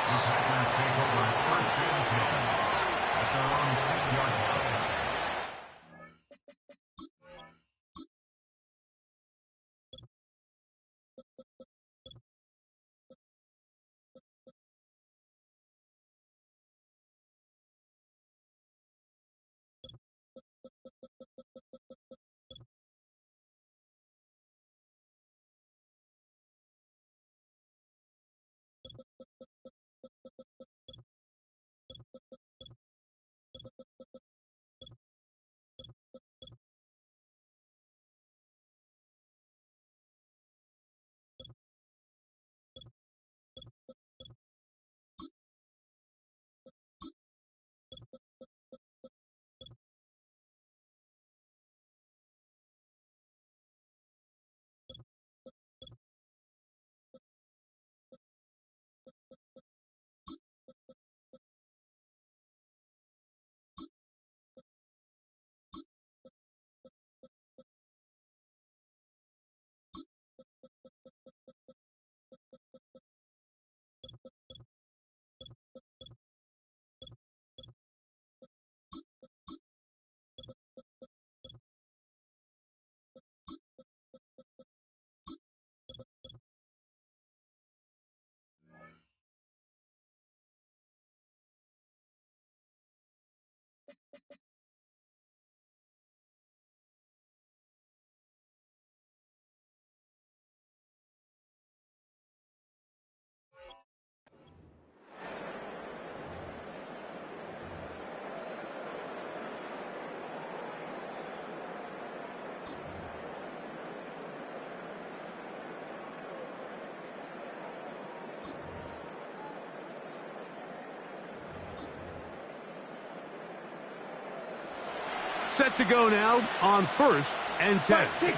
Set to go now on 1st and 10. Set.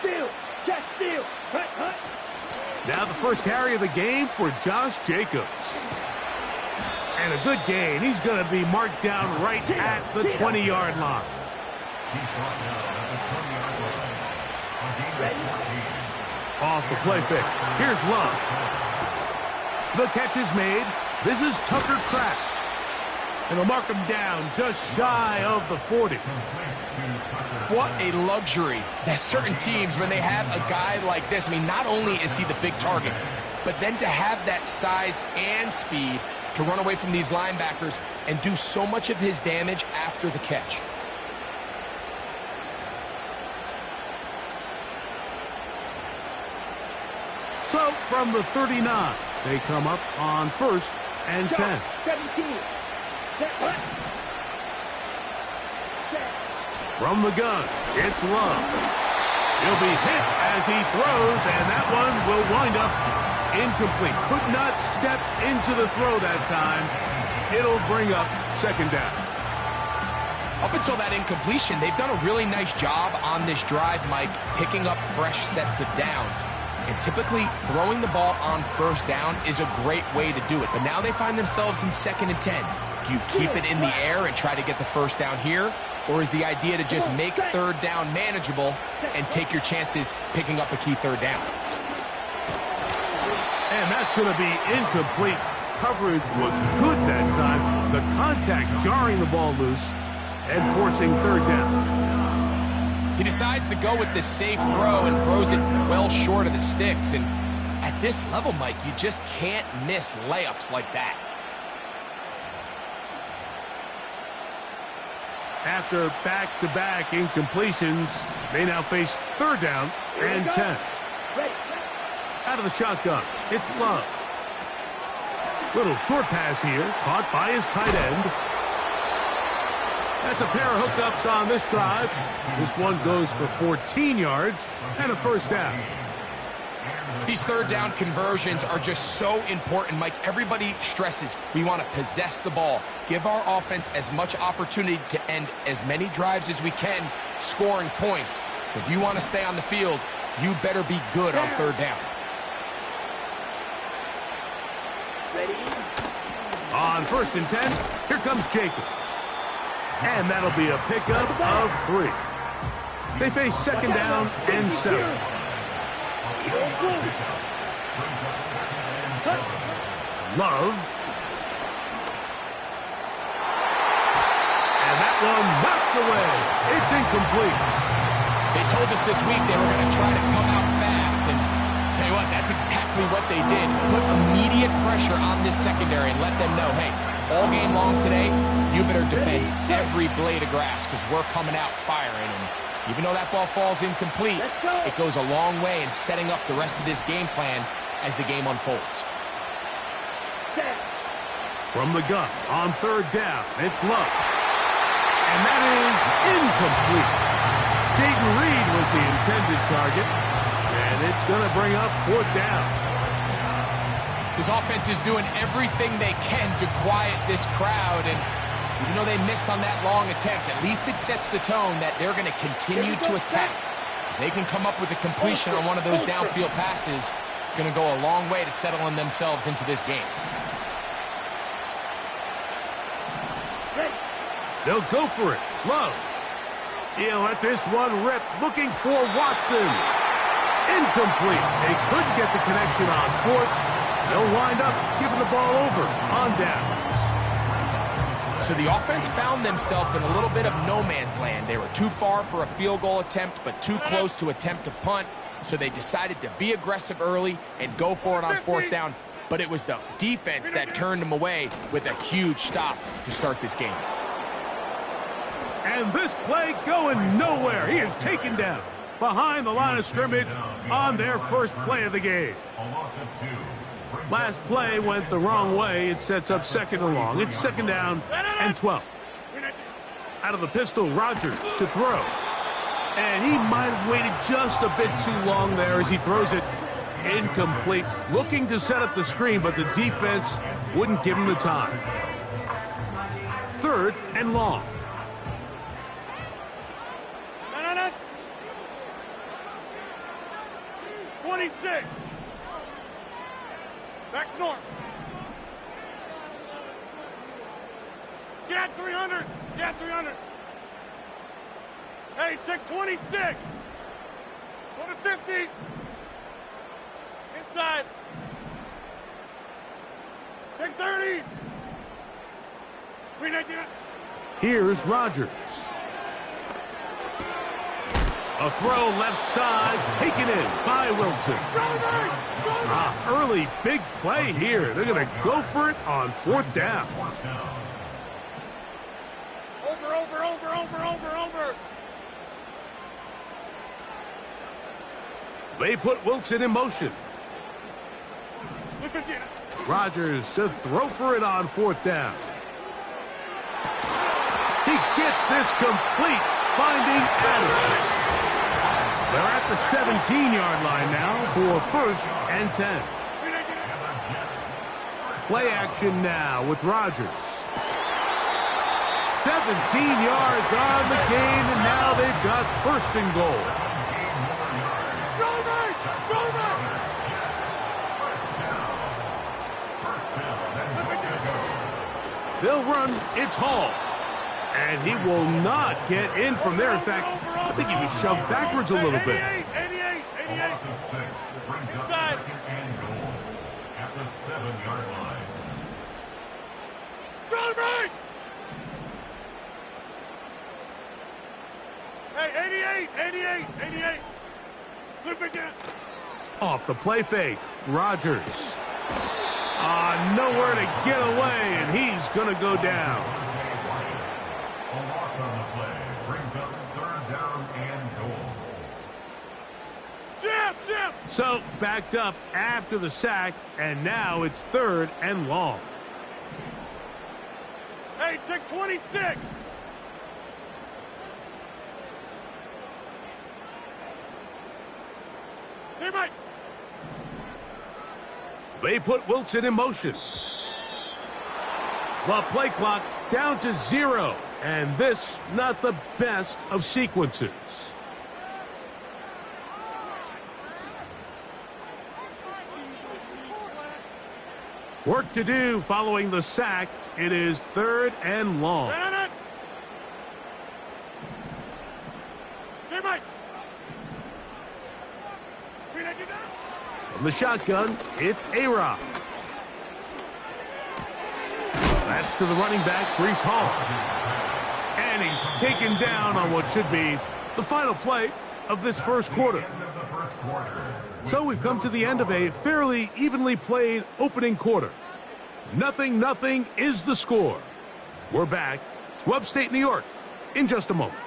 Steal. Check, steal. Hut, hut. Now the first carry of the game for Josh Jacobs. And a good gain. He's going to be marked down right at the 20-yard line. He's brought down at the 20-yard line. A gain of 14. Off the play fake. Here's Love. The catch is made. This is Tucker Kraft. And they'll mark him down just shy of the 40. What a luxury that certain teams, when they have a guy like this, I mean, not only is he the big target, but then to have that size and speed to run away from these linebackers and do so much of his damage after the catch. So from the 39, they come up on 1st and 10. 17. Set, hut. Set. From the gun, it's Love. He'll be hit as he throws, and that one will wind up incomplete. Could not step into the throw that time. It'll bring up 2nd down. Up until that incompletion, they've done a really nice job on this drive, Mike, picking up fresh sets of downs. And typically, throwing the ball on 1st down is a great way to do it. But now they find themselves in 2nd and 10. Do you keep it in the air and try to get the 1st down here? Or is the idea to just make 3rd down manageable and take your chances picking up a key 3rd down? And that's going to be incomplete. Coverage was good that time. The contact jarring the ball loose and forcing 3rd down. He decides to go with the safe throw and throws it well short of the sticks. And at this level, Mike, you just can't miss layups like that. After back-to-back incompletions, they now face 3rd down and 10. Out of the shotgun, it's Love. Little short pass here, caught by his tight end. That's a pair of hookups on this drive. This one goes for 14 yards and a 1st down. These 3rd down conversions are just so important, Mike. Everybody stresses we want to possess the ball, give our offense as much opportunity to end as many drives as we can, scoring points. So if you want to stay on the field, you better be good on 3rd down. Ready. On 1st and 10, here comes Jacobs. And that'll be a pickup of 3. They face 2nd down and 7. Love. And that one knocked away. It's incomplete. They told us this week they were going to try to come out fast, and tell you what, that's exactly what they did. Put immediate pressure on this secondary and let them know, hey, all game long today, you better defend every blade of grass because we're coming out firing. And even though that ball falls incomplete, it goes a long way in setting up the rest of this game plan as the game unfolds. From the gun, on 3rd down, it's Love. And that is incomplete. Jaden Reed was the intended target, and it's going to bring up 4th down. This offense is doing everything they can to quiet this crowd, and even though they missed on that long attempt, at least it sets the tone that they're going to continue to attack. If they can come up with a completion on one of those downfield passes, it's going to go a long way to settling themselves into this game. They'll go for it. Love. He'll let this one rip, looking for Watson. Incomplete. They couldn't get the connection on 4th. They'll wind up giving the ball over on downs. So the offense found themselves in a little bit of no man's land. They were too far for a field goal attempt, but too close to attempt a punt. So they decided to be aggressive early and go for it on 4th down. But it was the defense that turned them away with a huge stop to start this game. And this play going nowhere. He is taken down behind the line of scrimmage on their first play of the game. Last play went the wrong way. It sets up 2nd and long. It's 2nd down and 12. Out of the pistol, Rodgers to throw. And he might have waited just a bit too long there as he throws it incomplete. Looking to set up the screen, but the defense wouldn't give him the time. 3rd and long. 26. Back north. Get 300. Get 300. Hey, take 26. Go to 50. Inside. Take 30. 319. Here's Rodgers. A throw left side, taken in by Wilson. Early big play here. They're going to go for it on 4th down. Over. They put Wilson in motion. Rodgers to throw for it on 4th down. He gets this complete, finding Adams. They're at the 17-yard line now for 1st and 10. Play action now with Rodgers. 17 yards on the gain, and now they've got 1st and goal. They'll run. It's Hall. And he will not get in from there. In fact, I think he was shoved backwards a little bit. 88. Loss of 6 brings up 2nd and goal at the 7-yard line. Hey, 88. Flip again. Off the play fake, Rodgers. Nowhere to get away, and he's going to go down. A loss on the play brings up 3rd down and goal. Jim! So, backed up after the sack, and now it's 3rd and long. Hey, take 26. Hey, Mike. They put Wilson in motion. The play clock down to 0, and this not the best of sequences. Work to do following the sack. It is 3rd and long. Hey, Mike. From the shotgun, it's A-Rod. That's to the running back, Breece Hall. And he's taken down on what should be the final play of this 1st quarter. So we've come to the end of a fairly evenly played opening quarter. 0-0 is the score. We're back to upstate New York in just a moment.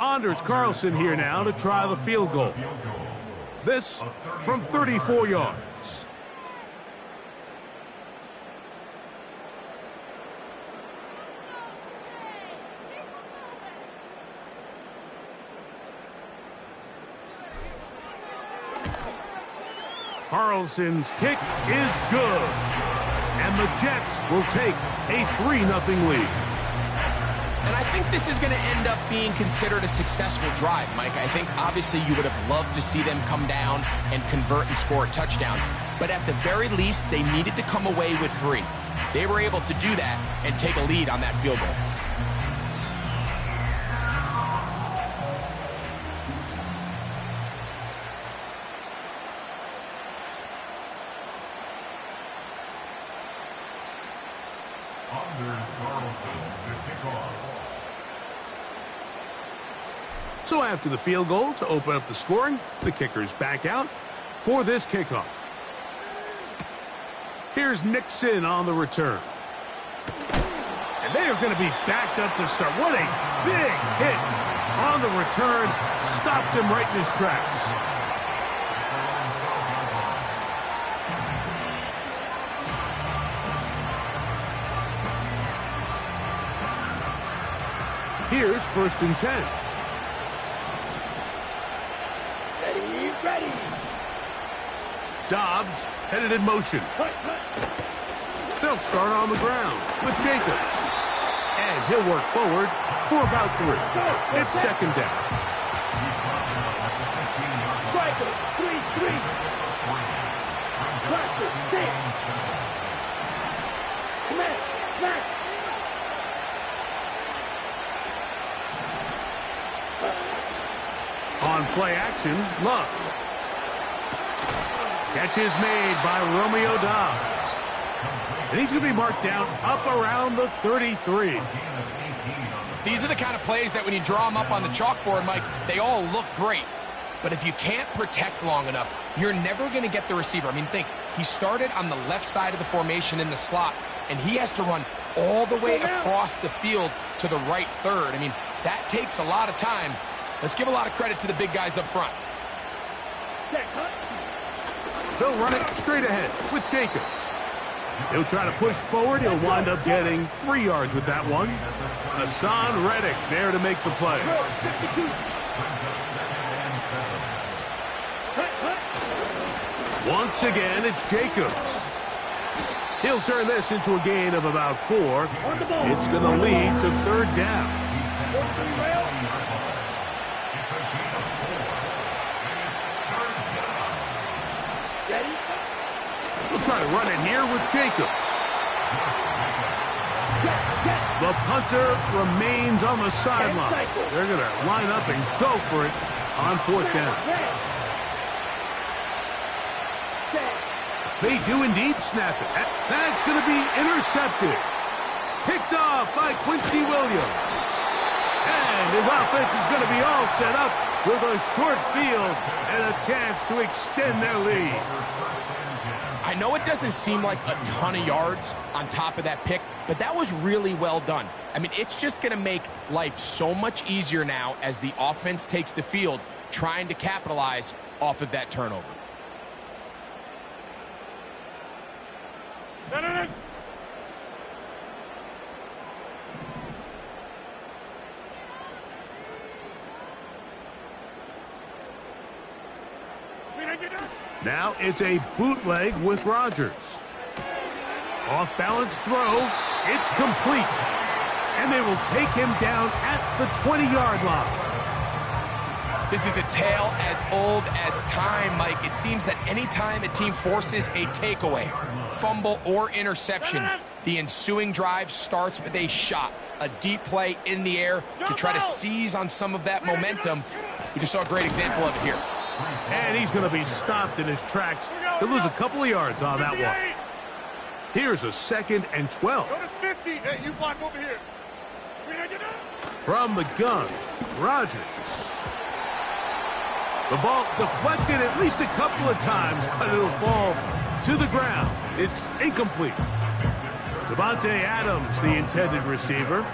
Anders Carlson here now to try the field goal. This from 34 yards. Carlson's kick is good. And the Jets will take a 3-0 lead. And I think this is going to end up being considered a successful drive, Mike. I think obviously you would have loved to see them come down and convert and score a touchdown. But at the very least, they needed to come away with 3. They were able to do that and take a lead on that field goal. So after the field goal to open up the scoring, the kicker's back out for this kickoff. Here's Nixon on the return. And they are going to be backed up to start. What a big hit on the return. Stopped him right in his tracks. Here's 1st and 10. Ready. Dobbs headed in motion. They'll start on the ground with Jacobs. And he'll work forward for about 3. It's second down. Striker, 3-3. Cluster, 6. Smash, smash. On play action, Love. Catch is made by Romeo Dobbs. And he's going to be marked down up around the 33. These are the kind of plays that when you draw them up on the chalkboard, Mike, they all look great. But if you can't protect long enough, you're never going to get the receiver. I mean, think, he started on the left side of the formation in the slot, and he has to run all the way across the field to the right third. I mean, that takes a lot of time. Let's give a lot of credit to the big guys up front. They'll run it straight ahead with Jacobs. He'll try to push forward. He'll wind up getting 3 yards with that one. Hassan Reddick there to make the play. Once again, it's Jacobs. He'll turn this into a gain of about 4. It's going to lead to third down. We'll try to run it here with Jacobs. The punter remains on the sideline. They're going to line up and go for it on 4th down. They do indeed snap it. That's going to be intercepted. Picked off by Quincy Williams. And his offense is going to be all set up with a short field and a chance to extend their lead. I know it doesn't seem like a ton of yards on top of that pick, but that was really well done. I mean, it's just going to make life so much easier now as the offense takes the field, trying to capitalize off of that turnover. Now it's a bootleg with Rodgers. Off-balance throw. It's complete. And they will take him down at the 20-yard line. This is a tale as old as time, Mike. It seems that anytime a team forces a takeaway, fumble, or interception, the ensuing drive starts with a shot, a deep play in the air to try to seize on some of that momentum. We just saw a great example of it here. And he's going to be stopped in his tracks. He'll lose a couple of yards on that one. Here's a 2nd and 12. Go to 50. Hey, you block over here. From the gun, Rodgers. The ball deflected at least a couple of times, but it'll fall to the ground. It's incomplete. Devontae Adams, the intended receiver.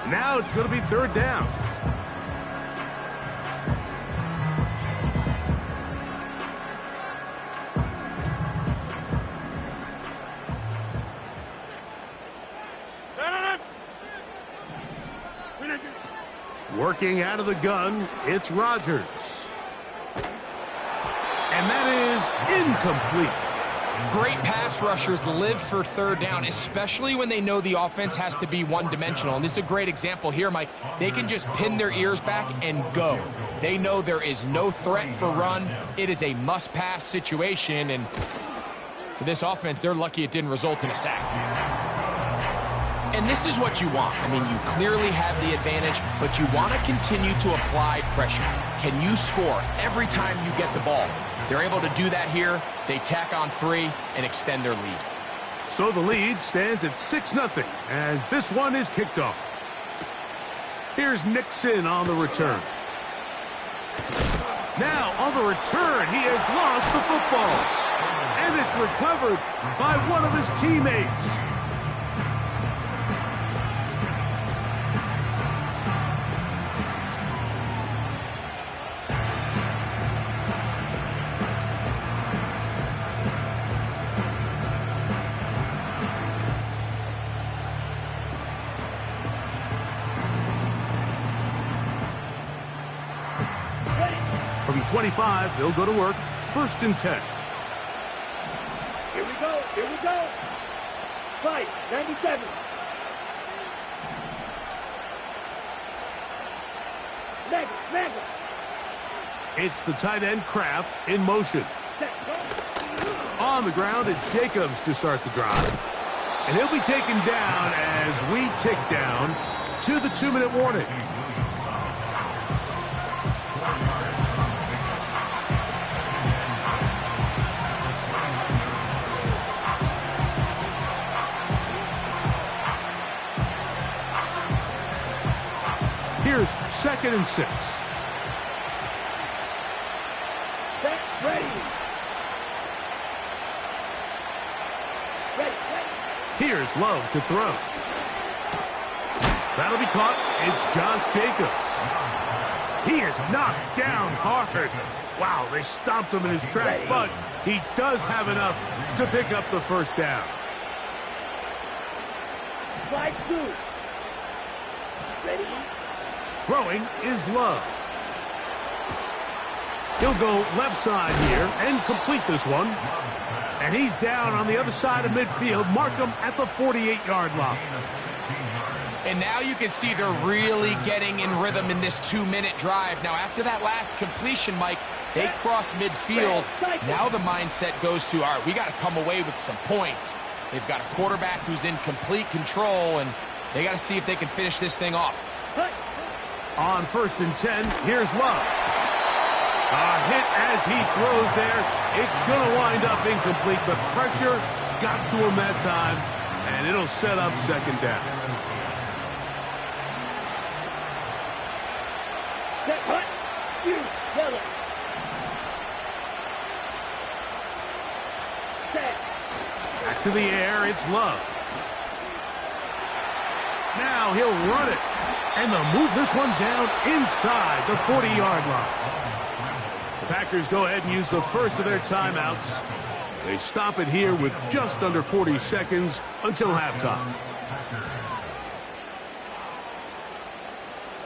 Now it's going to be 3rd down. Working out of the gun, it's Rodgers. And that is incomplete. Great pass rushers live for 3rd down, especially when they know the offense has to be one-dimensional. And this is a great example here, Mike. They can just pin their ears back and go. They know there is no threat for run. It is a must-pass situation. And for this offense, they're lucky it didn't result in a sack. And this is what you want. I mean, you clearly have the advantage, but you want to continue to apply pressure. Can you score every time you get the ball? They're able to do that here. They tack on 3 and extend their lead. So the lead stands at 6-0 as this one is kicked off. Here's Nixon on the return. Now on the return, he has lost the football. And it's recovered by one of his teammates. From 25, they'll go to work. 1st and 10. Here we go. Here we go. Fight, 97. Mega. It's the tight end Kraft in motion. On the ground, it's Jacobs to start the drive. And he'll be taken down as we tick down to the 2-minute warning. Here's 2nd and 6. Set, ready. Ready. Here's Love to throw. That'll be caught. It's Josh Jacobs. He is knocked down hard. Wow, they stomped him in his tracks, but he does have enough to pick up the first down. Slide 2. Ready. Throwing is Love. He'll go left side here and complete this one. And he's down on the other side of midfield. Mark him at the 48-yard line. And now you can see they're really getting in rhythm in this 2-minute drive. Now, after that last completion, Mike, they cross midfield. Now the mindset goes to, all right, we got to come away with some points. They've got a quarterback who's in complete control, and they got to see if they can finish this thing off. On 1st and 10, here's Love. A hit as he throws there. It's going to wind up incomplete. The pressure got to him that time, and it'll set up 2nd down. Set, hut. You, yellow. Set. Back to the air, it's Love. Now he'll run it. And they'll move this one down inside the 40-yard line. The Packers go ahead and use the first of their timeouts. They stop it here with just under 40 seconds until halftime.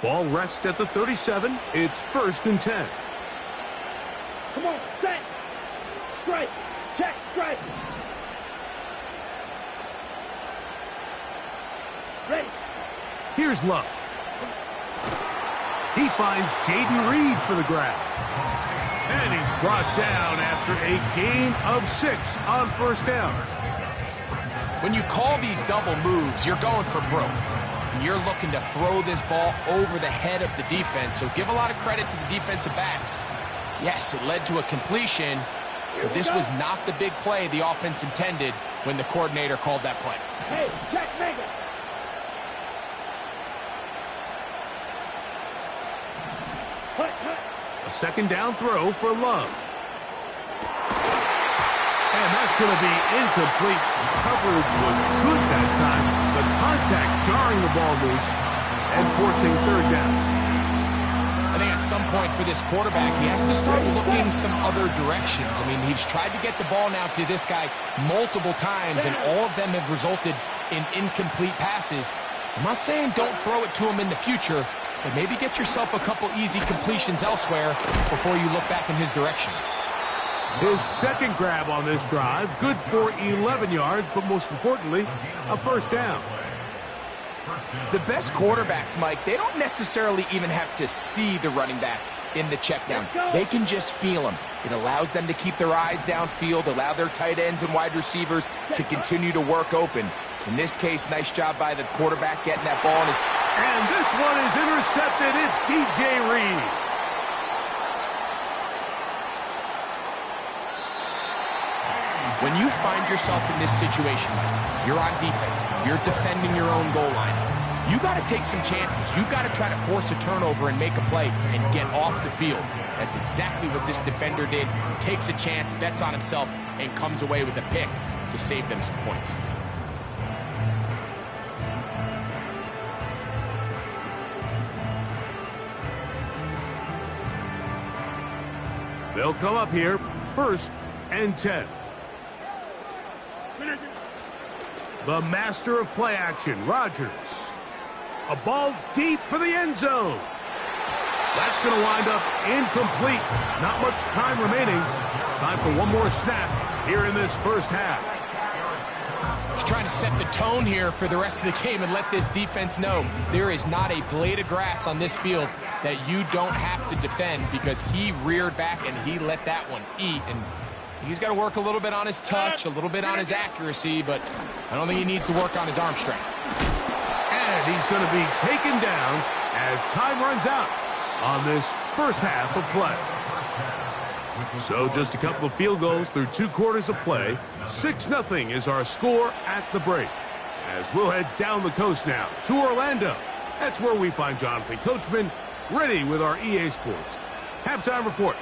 Ball rests at the 37. It's 1st and 10. Come on, set. Strike. Check, strike. Ready. Here's Love. He finds Jaden Reed for the grab. And he's brought down after a gain of 6 on 1st down. When you call these double moves, you're going for broke. And you're looking to throw this ball over the head of the defense. So give a lot of credit to the defensive backs. Yes, it led to a completion, but this was not the big play the offense intended when the coordinator called that play. Hey, check, mega. A 2nd down throw for Love. And that's going to be incomplete. Coverage was good that time. The contact jarring the ball loose and forcing 3rd down. I think at some point for this quarterback, he has to start looking some other directions. I mean, he's tried to get the ball now to this guy multiple times, and all of them have resulted in incomplete passes. I'm not saying don't throw it to him in the future, but maybe get yourself a couple easy completions elsewhere before you look back in his direction. His 2nd grab on this drive, good for 11 yards, but most importantly, a 1st down. The best quarterbacks, Mike, they don't necessarily even have to see the running back in the check down. They can just feel him. It allows them to keep their eyes downfield, allow their tight ends and wide receivers to continue to work open. In this case, nice job by the quarterback getting that ball in his... And this one is intercepted. It's DJ Reed. When you find yourself in this situation, Mike, you're on defense, you're defending your own goal line, you got to take some chances. You got to try to force a turnover and make a play and get off the field. That's exactly what this defender did. Takes a chance, bets on himself, and comes away with a pick to save them some points. They'll come up here, 1st and 10. The master of play action, Rodgers. A ball deep for the end zone. That's going to wind up incomplete. Not much time remaining. Time for one more snap here in this 1st half. trying to set the tone here for the rest of the game and let this defense know there is not a blade of grass on this field that you don't have to defend, because he reared back and he let that one eat. And he's got to work a little bit on his touch, a little bit on his accuracy, but I don't think he needs to work on his arm strength. And he's going to be taken down as time runs out on this first half of play. So just a couple of field goals through 2 quarters of play. 6-0 is our score at the break. As we'll head down the coast now to Orlando. That's where we find Jonathan Coachman ready with our EA Sports halftime report.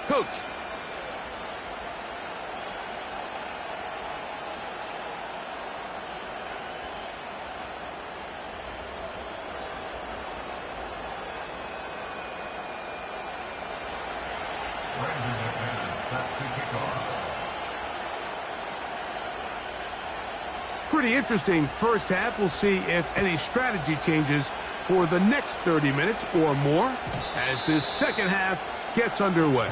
Coach. Pretty interesting first half. We'll see if any strategy changes for the next 30 minutes or more as this second half gets underway.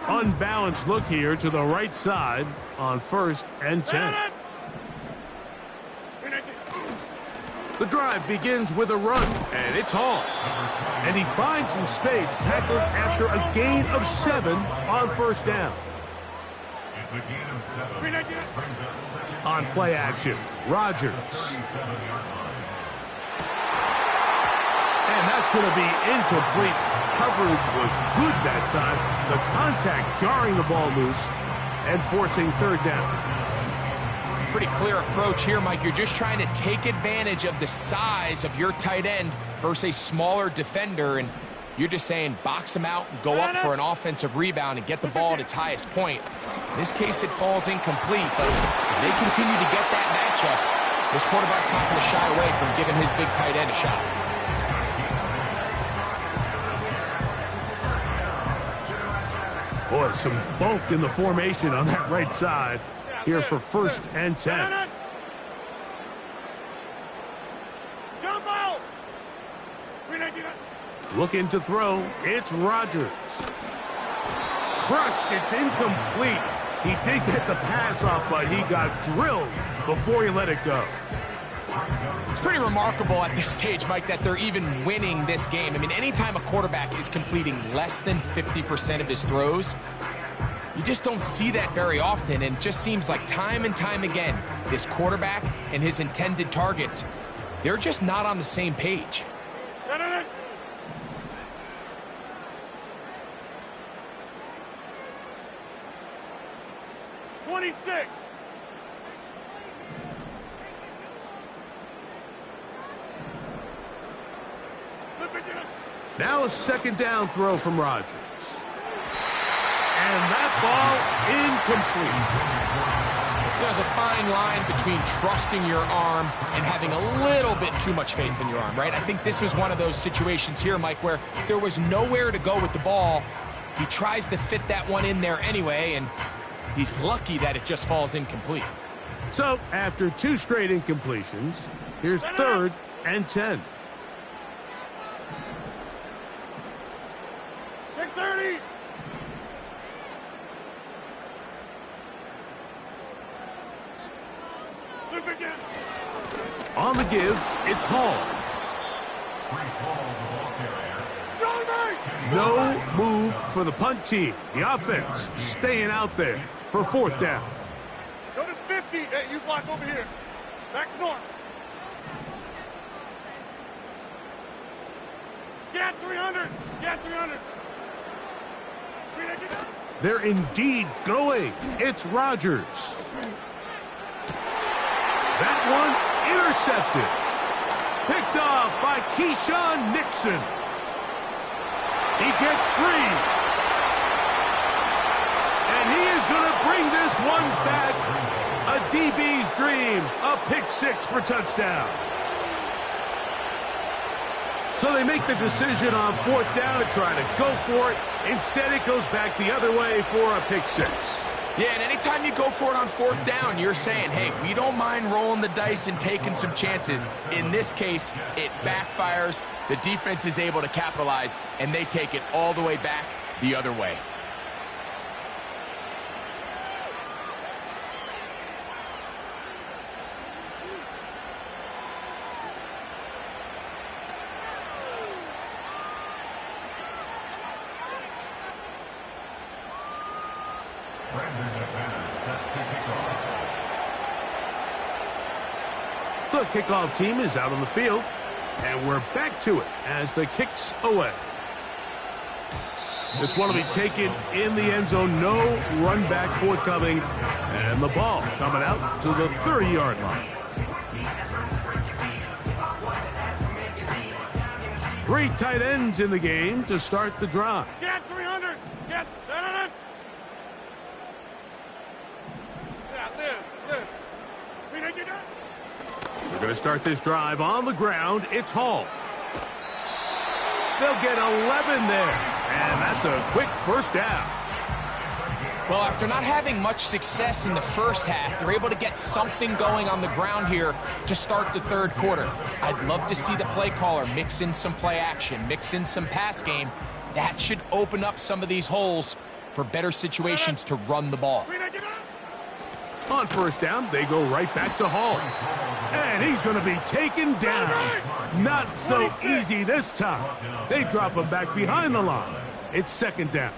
Unbalanced look here to the right side on 1st and 10. The drive begins with a run, and it's Hall. And he finds some space, tackled after a gain of 7 on 1st down. It's a gain of 7. On play action, Rodgers. And that's going to be incomplete. Coverage was good that time. The contact jarring the ball loose and forcing 3rd down. Pretty clear approach here, Mike. You're just trying to take advantage of the size of your tight end versus a smaller defender, and you're just saying box him out and go up for an offensive rebound and get the ball at its highest point. In this case, it falls incomplete, but if they continue to get that matchup, this quarterback's not going to shy away from giving his big tight end a shot. Boy, some bulk in the formation on that right side here for 1st and 10. Looking to throw, it's Rodgers. Crushed, it's incomplete. He did get the pass off, but he got drilled before he let it go. It's pretty remarkable at this stage, Mike, that they're even winning this game. I mean, anytime a quarterback is completing less than 50% of his throws, you just don't see that very often, and it just seems like time and time again, this quarterback and his intended targets, they're just not on the same page. 26. Now a 2nd down throw from Rodgers. And that ball incomplete. There's a fine line between trusting your arm and having a little bit too much faith in your arm, right? I think this was one of those situations here, Mike, where there was nowhere to go with the ball. He tries to fit that one in there anyway, and he's lucky that it just falls incomplete. So after 2 straight incompletions, here's 3rd and 10. 6:30. On the give, it's Hall. No move for the punt team. The offense staying out there for 4th down. Go to 50. Hey, you block over here. Back north. Get 300. Get 300. They're indeed going. It's Rodgers. That one intercepted. Picked off by Keyshawn Nixon. He gets free. And he is going to bring this one back. A DB's dream. A pick 6 for touchdown. So they make the decision on 4th down to try to go for it. Instead, it goes back the other way for a pick 6. Yeah, and anytime you go for it on 4th down, you're saying, hey, we don't mind rolling the dice and taking some chances. In this case, it backfires. The defense is able to capitalize, and they take it all the way back the other way. The kickoff team is out on the field, and we're back to it as the kick's away. This one will be taken in the end zone. No run back forthcoming, and the ball coming out to the 30-yard line. 3 tight ends in the game to start the drive. Get 300. Get 700. Yeah, live. We didn't get that. We're going to start this drive on the ground. It's Hall. They'll get 11 there, and that's a quick first down. Well, after not having much success in the first half, they're able to get something going on the ground here to start the 3rd quarter. I'd love to see the play caller mix in some play action, mix in some pass game. That should open up some of these holes for better situations to run the ball. On 1st down, they go right back to Hall. And he's going to be taken down. Not so easy this time. They drop him back behind the line. It's 2nd down.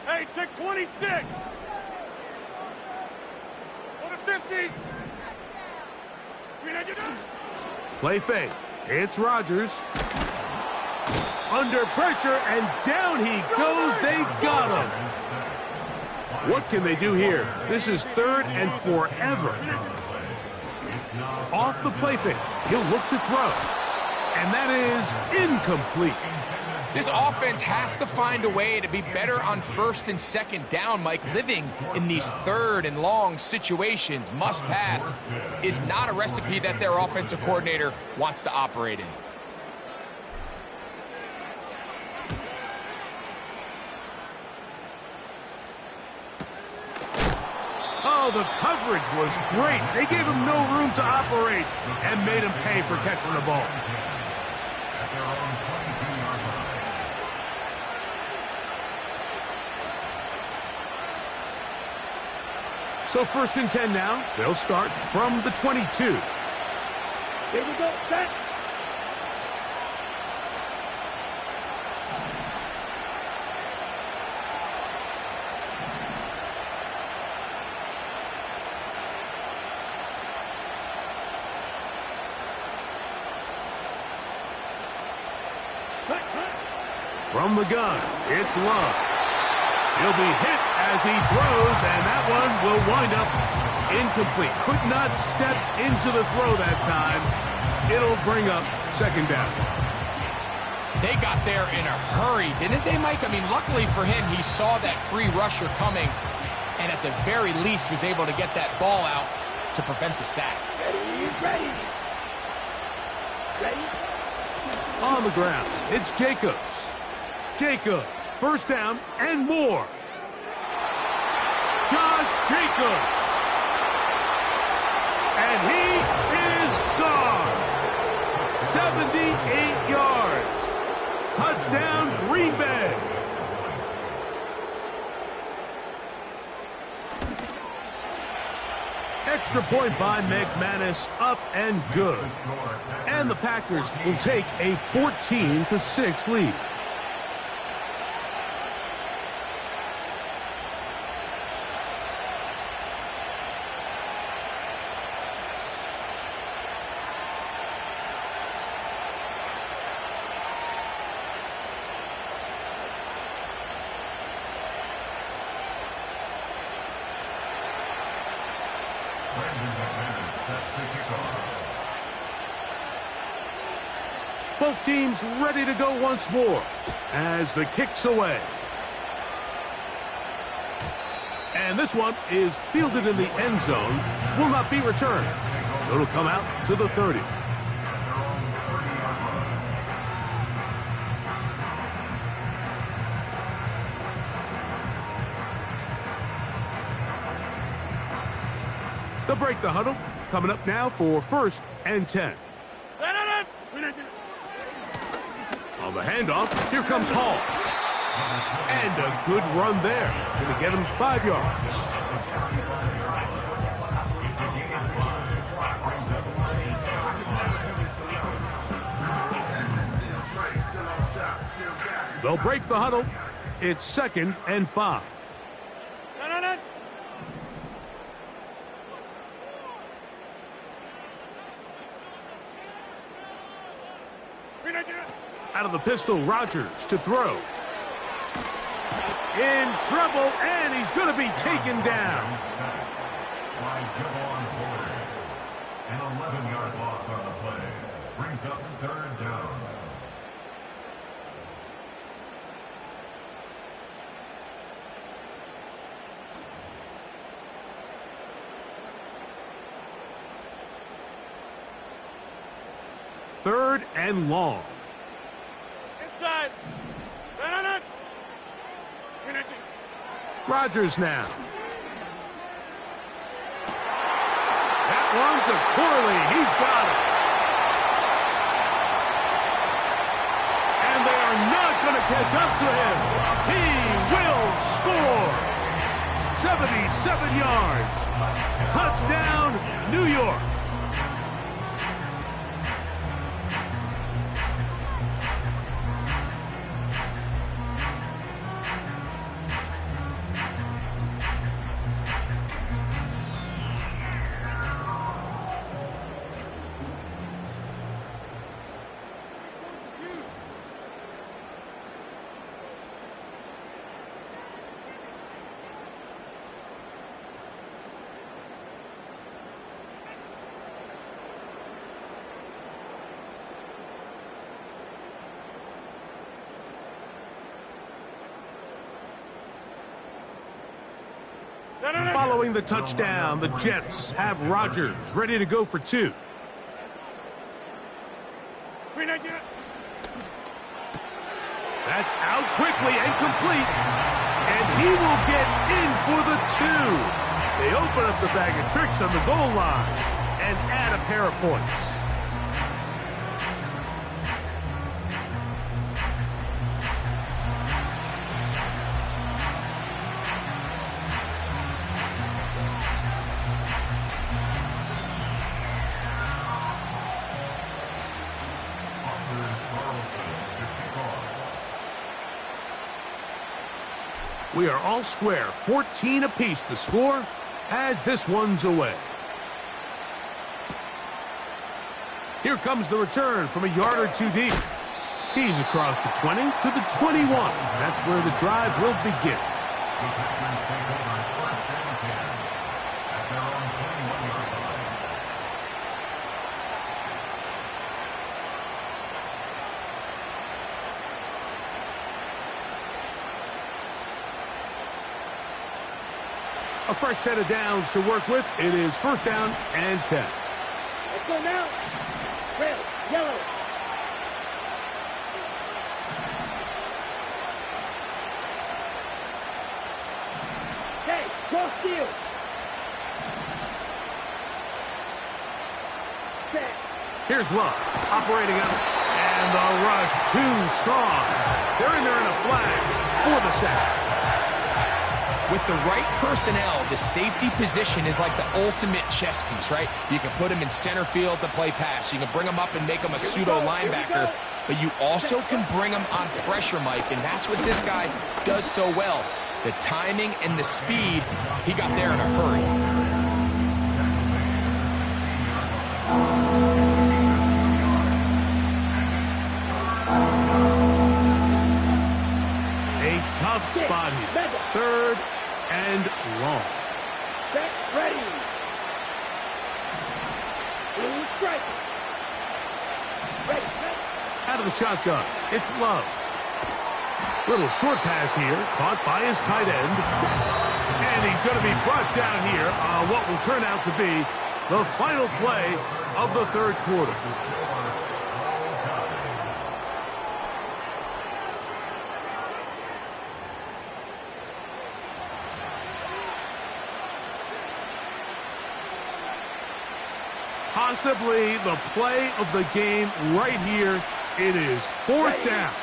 Hey, take 26. Go to 50. Play fake. It's Rodgers. Under pressure, and down he goes. They got him. What can they do here? This is 3rd and forever. Off the play fake. He'll look to throw. And that is incomplete. This offense has to find a way to be better on 1st and 2nd down, Mike. Living in these 3rd and long situations, must pass, is not a recipe that their offensive coordinator wants to operate in. Oh, the coverage was great. They gave him no room to operate and made him pay for catching the ball. So 1st and 10 now. They'll start from the 22. Here we go. Set. From the gun, it's Love. He'll be hit as he throws, and that one will wind up incomplete. Could not step into the throw that time. It'll bring up 2nd down. They got there in a hurry, didn't they, Mike? I mean, luckily for him, he saw that free rusher coming, and at the very least was able to get that ball out to prevent the sack. Ready. On the ground, it's Jacobs. Jacobs, 1st down and more. Josh Jacobs. And he is gone. 78 yards. Touchdown, Green Bay. Extra point by McManus, up and good. And the Packers will take a 14-6 lead. Both teams ready to go once more as the kick's away. And this one is fielded in the end zone. Will not be returned. So it'll come out to the 30. They'll break the huddle. Coming up now for 1st and 10. On the handoff, here comes Hall. And a good run there. Going to get him 5 yards. They'll break the huddle. It's 2nd and 5. Out of the pistol, Rodgers to throw. In trouble, and he's going to be taken down. An 11-yard loss on the play. Brings up 3rd down. Third and long. Inside. Rodgers now. That one to Corley. He's got it. And they are not going to catch up to him. He will score. 77 yards. Touchdown, New York. Following the touchdown, the Jets have Rodgers ready to go for 2. That's out quickly and complete. And he will get in for the 2. They open up the bag of tricks on the goal line and add a pair of points. We are all square, 14 apiece the score as this one's away. Here comes the return from a yard or 2 deep. He's across the 20 to the 21. That's where the drive will begin. A fresh set of downs to work with. It is 1st down and 10. Let's go now. Red, yellow. Okay, cross field. Set. Here's Love, operating out, and the rush too strong. They're in there in a flash for the sack. With the right personnel, the safety position is like the ultimate chess piece, right? You can put him in center field to play pass. You can bring him up and make him a pseudo linebacker, but you also can bring him on pressure, Mike, and that's what this guy does so well. The timing and the speed, he got there in a hurry. A tough spot here. 3rd and long. Set, ready. Blue strike. Ready, set. Out of the shotgun, it's Love. Little short pass here, caught by his tight end. And he's going to be brought down here on what will turn out to be the final play of the third quarter. Possibly the play of the game right here. It is fourth down.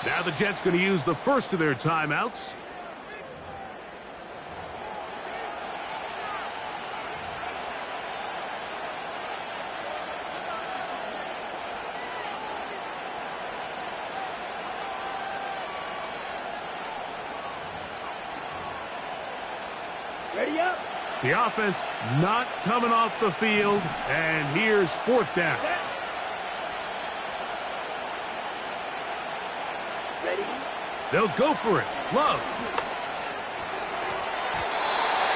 Now the Jets going to use the first of their timeouts. Ready up. The offense not coming off the field, and here's fourth down. Ready. They'll go for it. Love.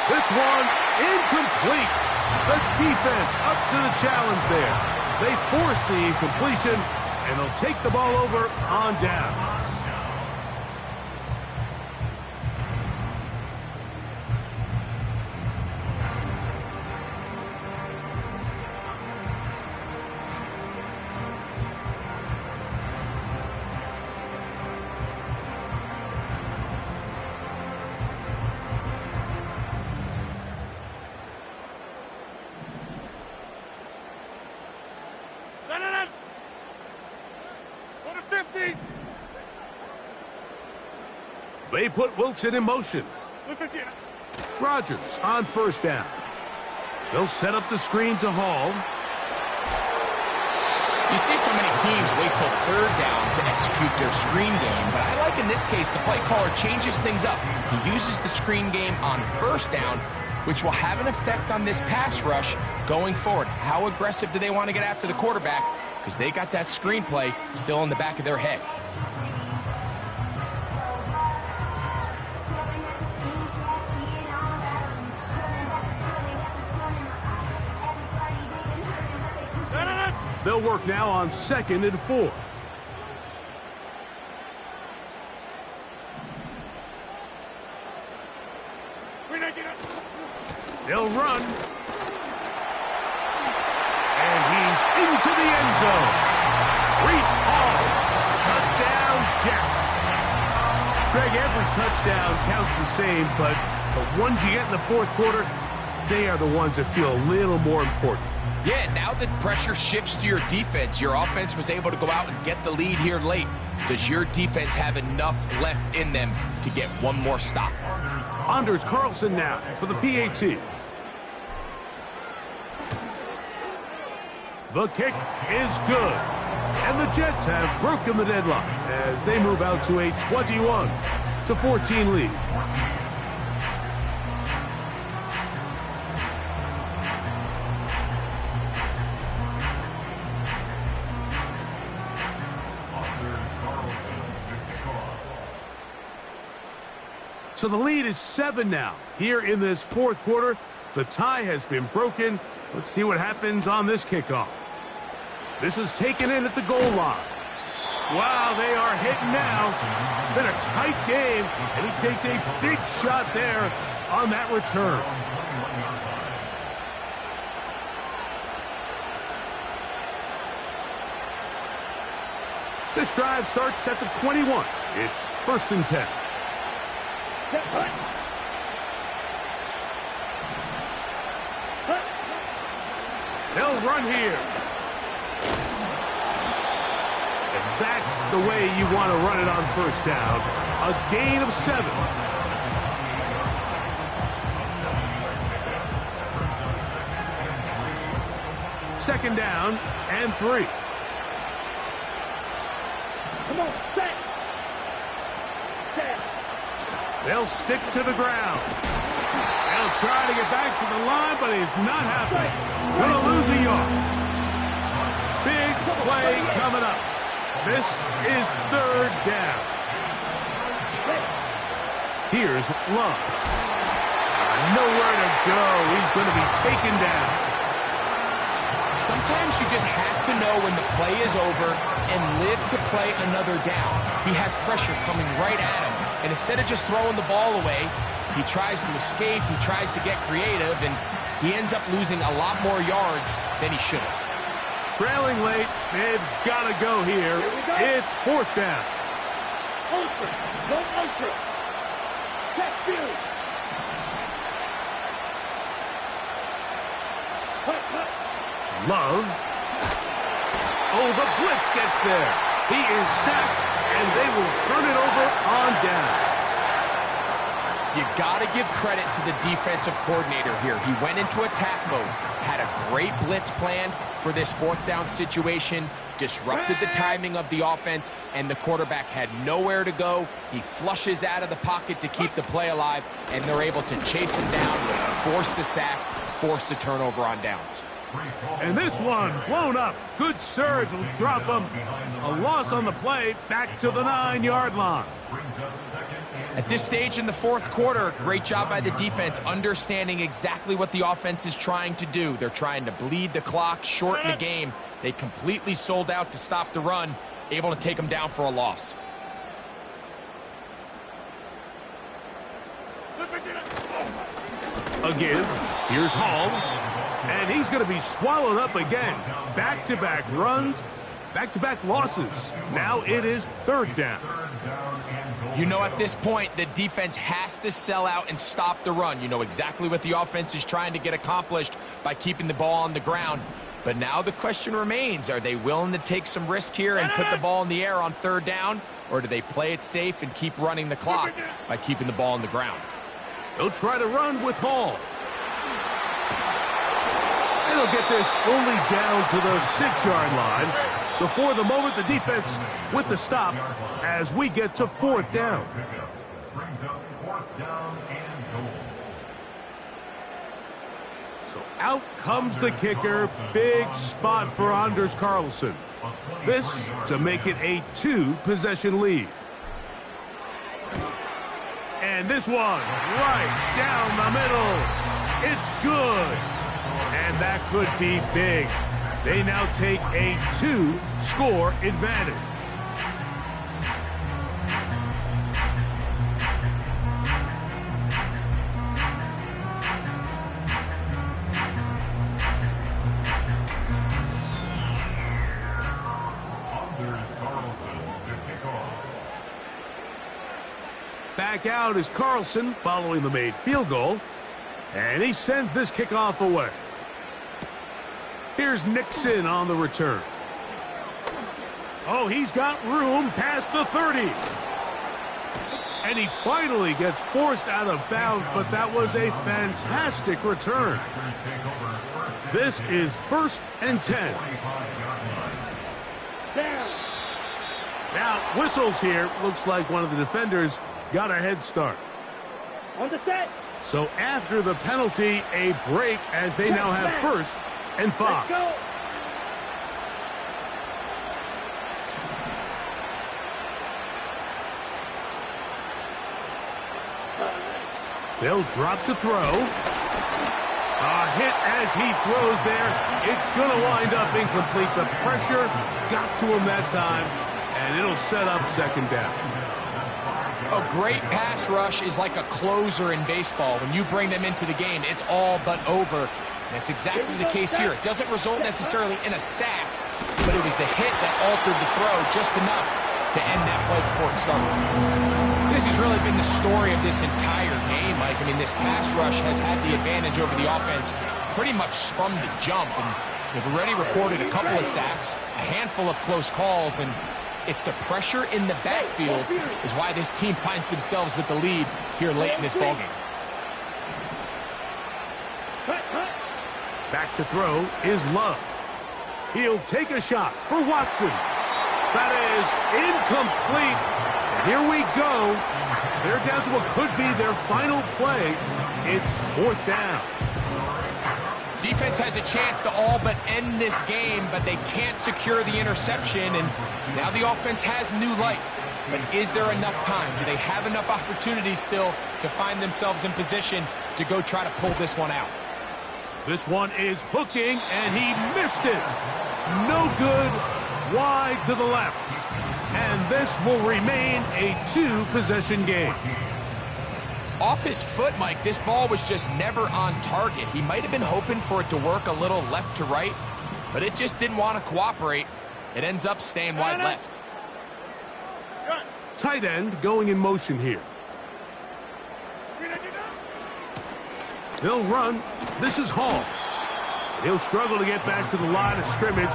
This one incomplete. The defense up to the challenge there. They force the incompletion, and they'll take the ball over on down. They put Wilson in motion. Rodgers on first down. They'll set up the screen to Hall. You see so many teams wait till third down to execute their screen game, but I like in this case the play caller changes things up. He uses the screen game on first down, which will have an effect on this pass rush going forward. How aggressive do they want to get after the quarterback? Because they got that screen play still in the back of their head. They'll work now on 2nd and 4. They'll run. And he's into the end zone. Reese Hall. Touchdown, Jets. Greg, every touchdown counts the same, but the ones you get in the fourth quarter, they are the ones that feel a little more important. Yeah, now that pressure shifts to your defense, your offense was able to go out and get the lead here late. Does your defense have enough left in them to get one more stop? Anders Carlson now for the PAT. The kick is good. And the Jets have broken the deadlock as they move out to a 21-14 lead. So the lead is 7 now. Here in this fourth quarter, the tie has been broken. Let's see what happens on this kickoff. This is taken in at the goal line. Wow, they are hitting now. Been a tight game, and he takes a big shot there on that return. This drive starts at the 21. It's 1st and 10. They'll run here. And that's the way you want to run it on first down. A gain of 7. Second down and 3. Come on, set. They'll stick to the ground. They'll try to get back to the line, but he's not happy. Going to lose a yard. Big play coming up. This is 3rd down. Here's Love. Nowhere to go. He's going to be taken down. Sometimes you just have to know when the play is over and live to play another down. He has pressure coming right at him, and instead of just throwing the ball away, he tries to escape, he tries to get creative, and he ends up losing a lot more yards than he should have. Trailing late, they've got to go here. It's fourth down. Ultra, no ultra. Check field. Love. Oh, the blitz gets there. He is sacked, and they will turn it over on down. You got to give credit to the defensive coordinator here. He went into attack mode, had a great blitz plan for this fourth down situation, disrupted the timing of the offense, and the quarterback had nowhere to go. He flushes out of the pocket to keep the play alive, and they're able to chase him down, force the sack, force the turnover on downs. And this one blown up. Good surge will drop him. A loss on the play, back to the 9-yard line. At this stage in the fourth quarter, great job by the defense, understanding exactly what the offense is trying to do. They're trying to bleed the clock, shorten the game. They completely sold out to stop the run, able to take them down for a loss. A give. Here's Hall. And he's going to be swallowed up again. Back-to-back runs, back-to-back losses. Now it is third down. You know, at this point, the defense has to sell out and stop the run. You know exactly what the offense is trying to get accomplished by keeping the ball on the ground. But now the question remains, are they willing to take some risk here and put the ball in the air on third down? Or do they play it safe and keep running the clock by keeping the ball on the ground? They'll try to run with Hall. And they'll get this only down to the 6-yard line. So for the moment, the defense with the stop as we get to fourth down. Brings up fourth down and goal. So out comes the kicker. Big spot for Anders Carlson. This to make it a 2-possession lead. And this one right down the middle. It's good. And that could be big. They now take a 2-score advantage. Back out is Carlson following the made field goal. And he sends this kickoff away. Here's Nixon on the return. Oh, he's got room past the 30. And he finally gets forced out of bounds, but that was a fantastic return. This is 1st and 10. Now, whistles here. Looks like one of the defenders got a head start. On the set. So after the penalty, a break as they now have 1st and 5. Let's go. They'll drop to throw. A hit as he throws there. It's going to wind up incomplete. The pressure got to him that time, and it'll set up second down. A great pass rush is like a closer in baseball. When you bring them into the game, it's all but over. That's exactly the case here. It doesn't result necessarily in a sack, but it was the hit that altered the throw just enough to end that play before it started. This has really been the story of this entire game, Mike. I mean, this pass rush has had the advantage over the offense pretty much from the jump, and they've already recorded a couple of sacks, a handful of close calls, and it's the pressure in the backfield is why this team finds themselves with the lead here late in this ballgame. Back to throw is Love. He'll take a shot for Watson. That is incomplete. Here we go. They're down to what could be their final play. It's 4th down. Defense has a chance to all but end this game, but they can't secure the interception, and now the offense has new life. But is there enough time? Do they have enough opportunities still to find themselves in position to go try to pull this one out? This one is hooking, and he missed it. No good, wide to the left. And this will remain a 2-possession game. Off his foot, Mike, this ball was just never on target. He might have been hoping for it to work a little left to right, but it just didn't want to cooperate. It ends up staying wide left. Tight end going in motion here. They'll run. This is Hall. He'll struggle to get back to the line of scrimmage.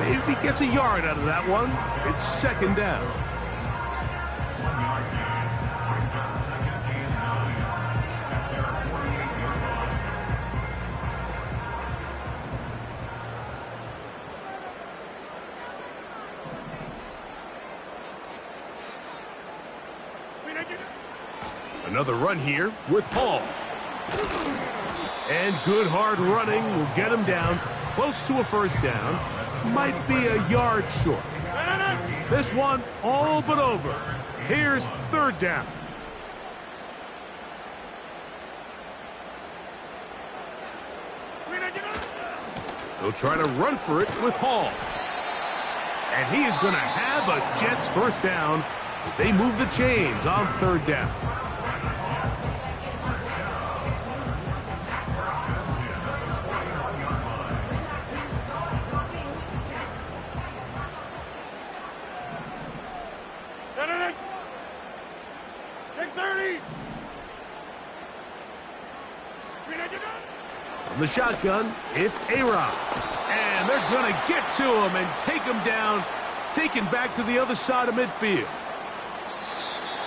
Maybe he gets a yard out of that one. It's second down. 1 yard gain. Brings up second and 9 at their 48-yard line. Another run here with Hall. And good hard running will get him down close to a first down. Might be a yard short. This one all but over. Here's third down. They'll try to run for it with Hall. And he is going to have a Jets first down as they move the chains on third down. From the shotgun, it's A-Rod. And they're going to get to him and take him down, taken back to the other side of midfield.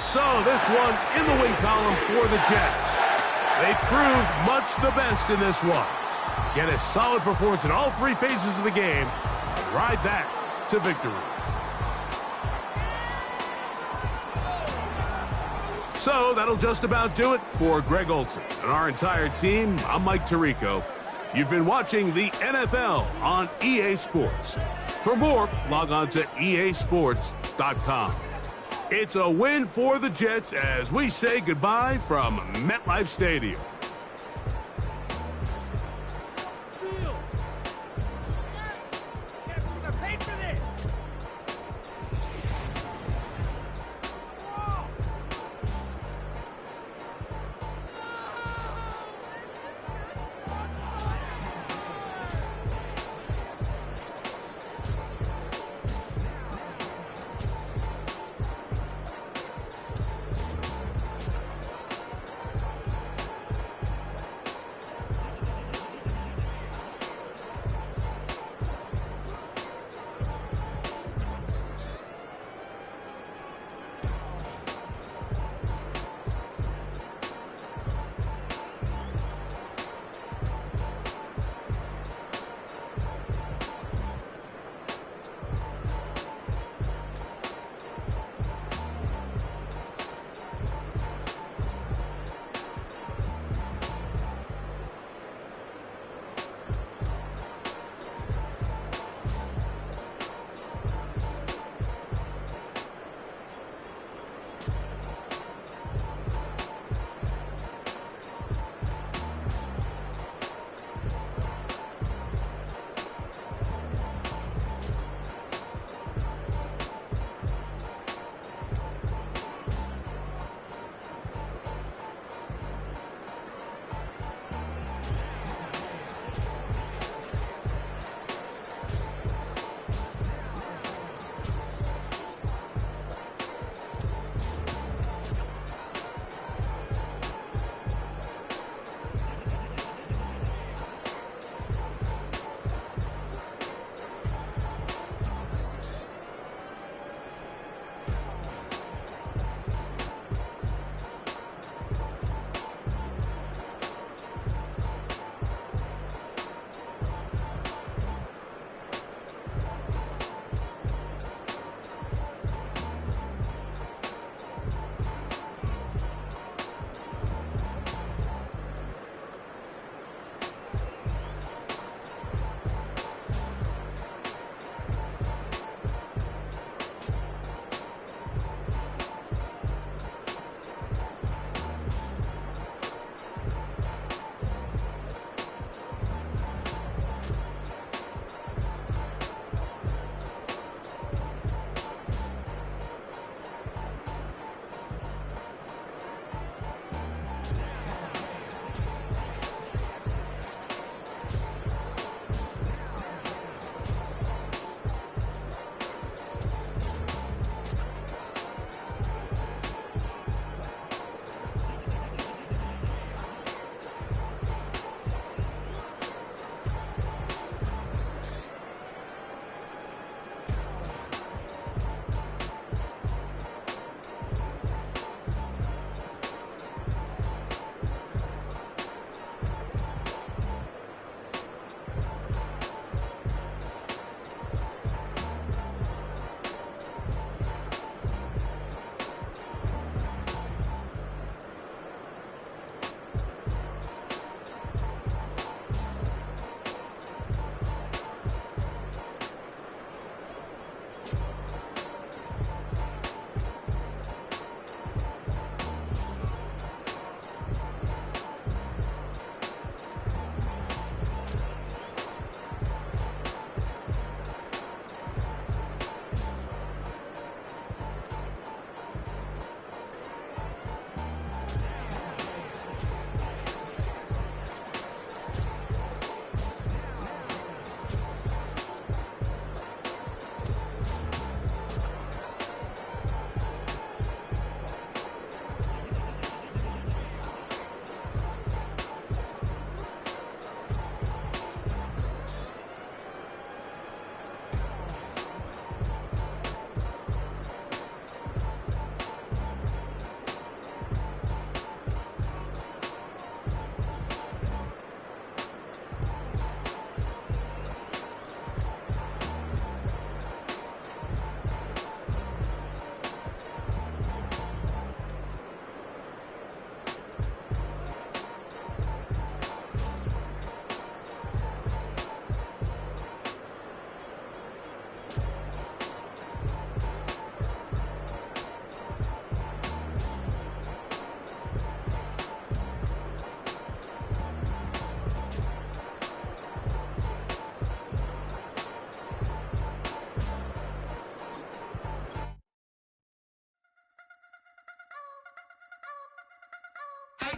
So this one in the win column for the Jets. They proved much the best in this one. Get a solid performance in all three phases of the game and ride that to victory. So that'll just about do it for Greg Olson and our entire team. I'm Mike Tirico. You've been watching the NFL on EA Sports. For more, log on to easports.com. It's a win for the Jets as we say goodbye from MetLife Stadium.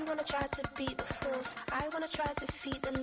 wanna try to beat the force. I wanna try to feed the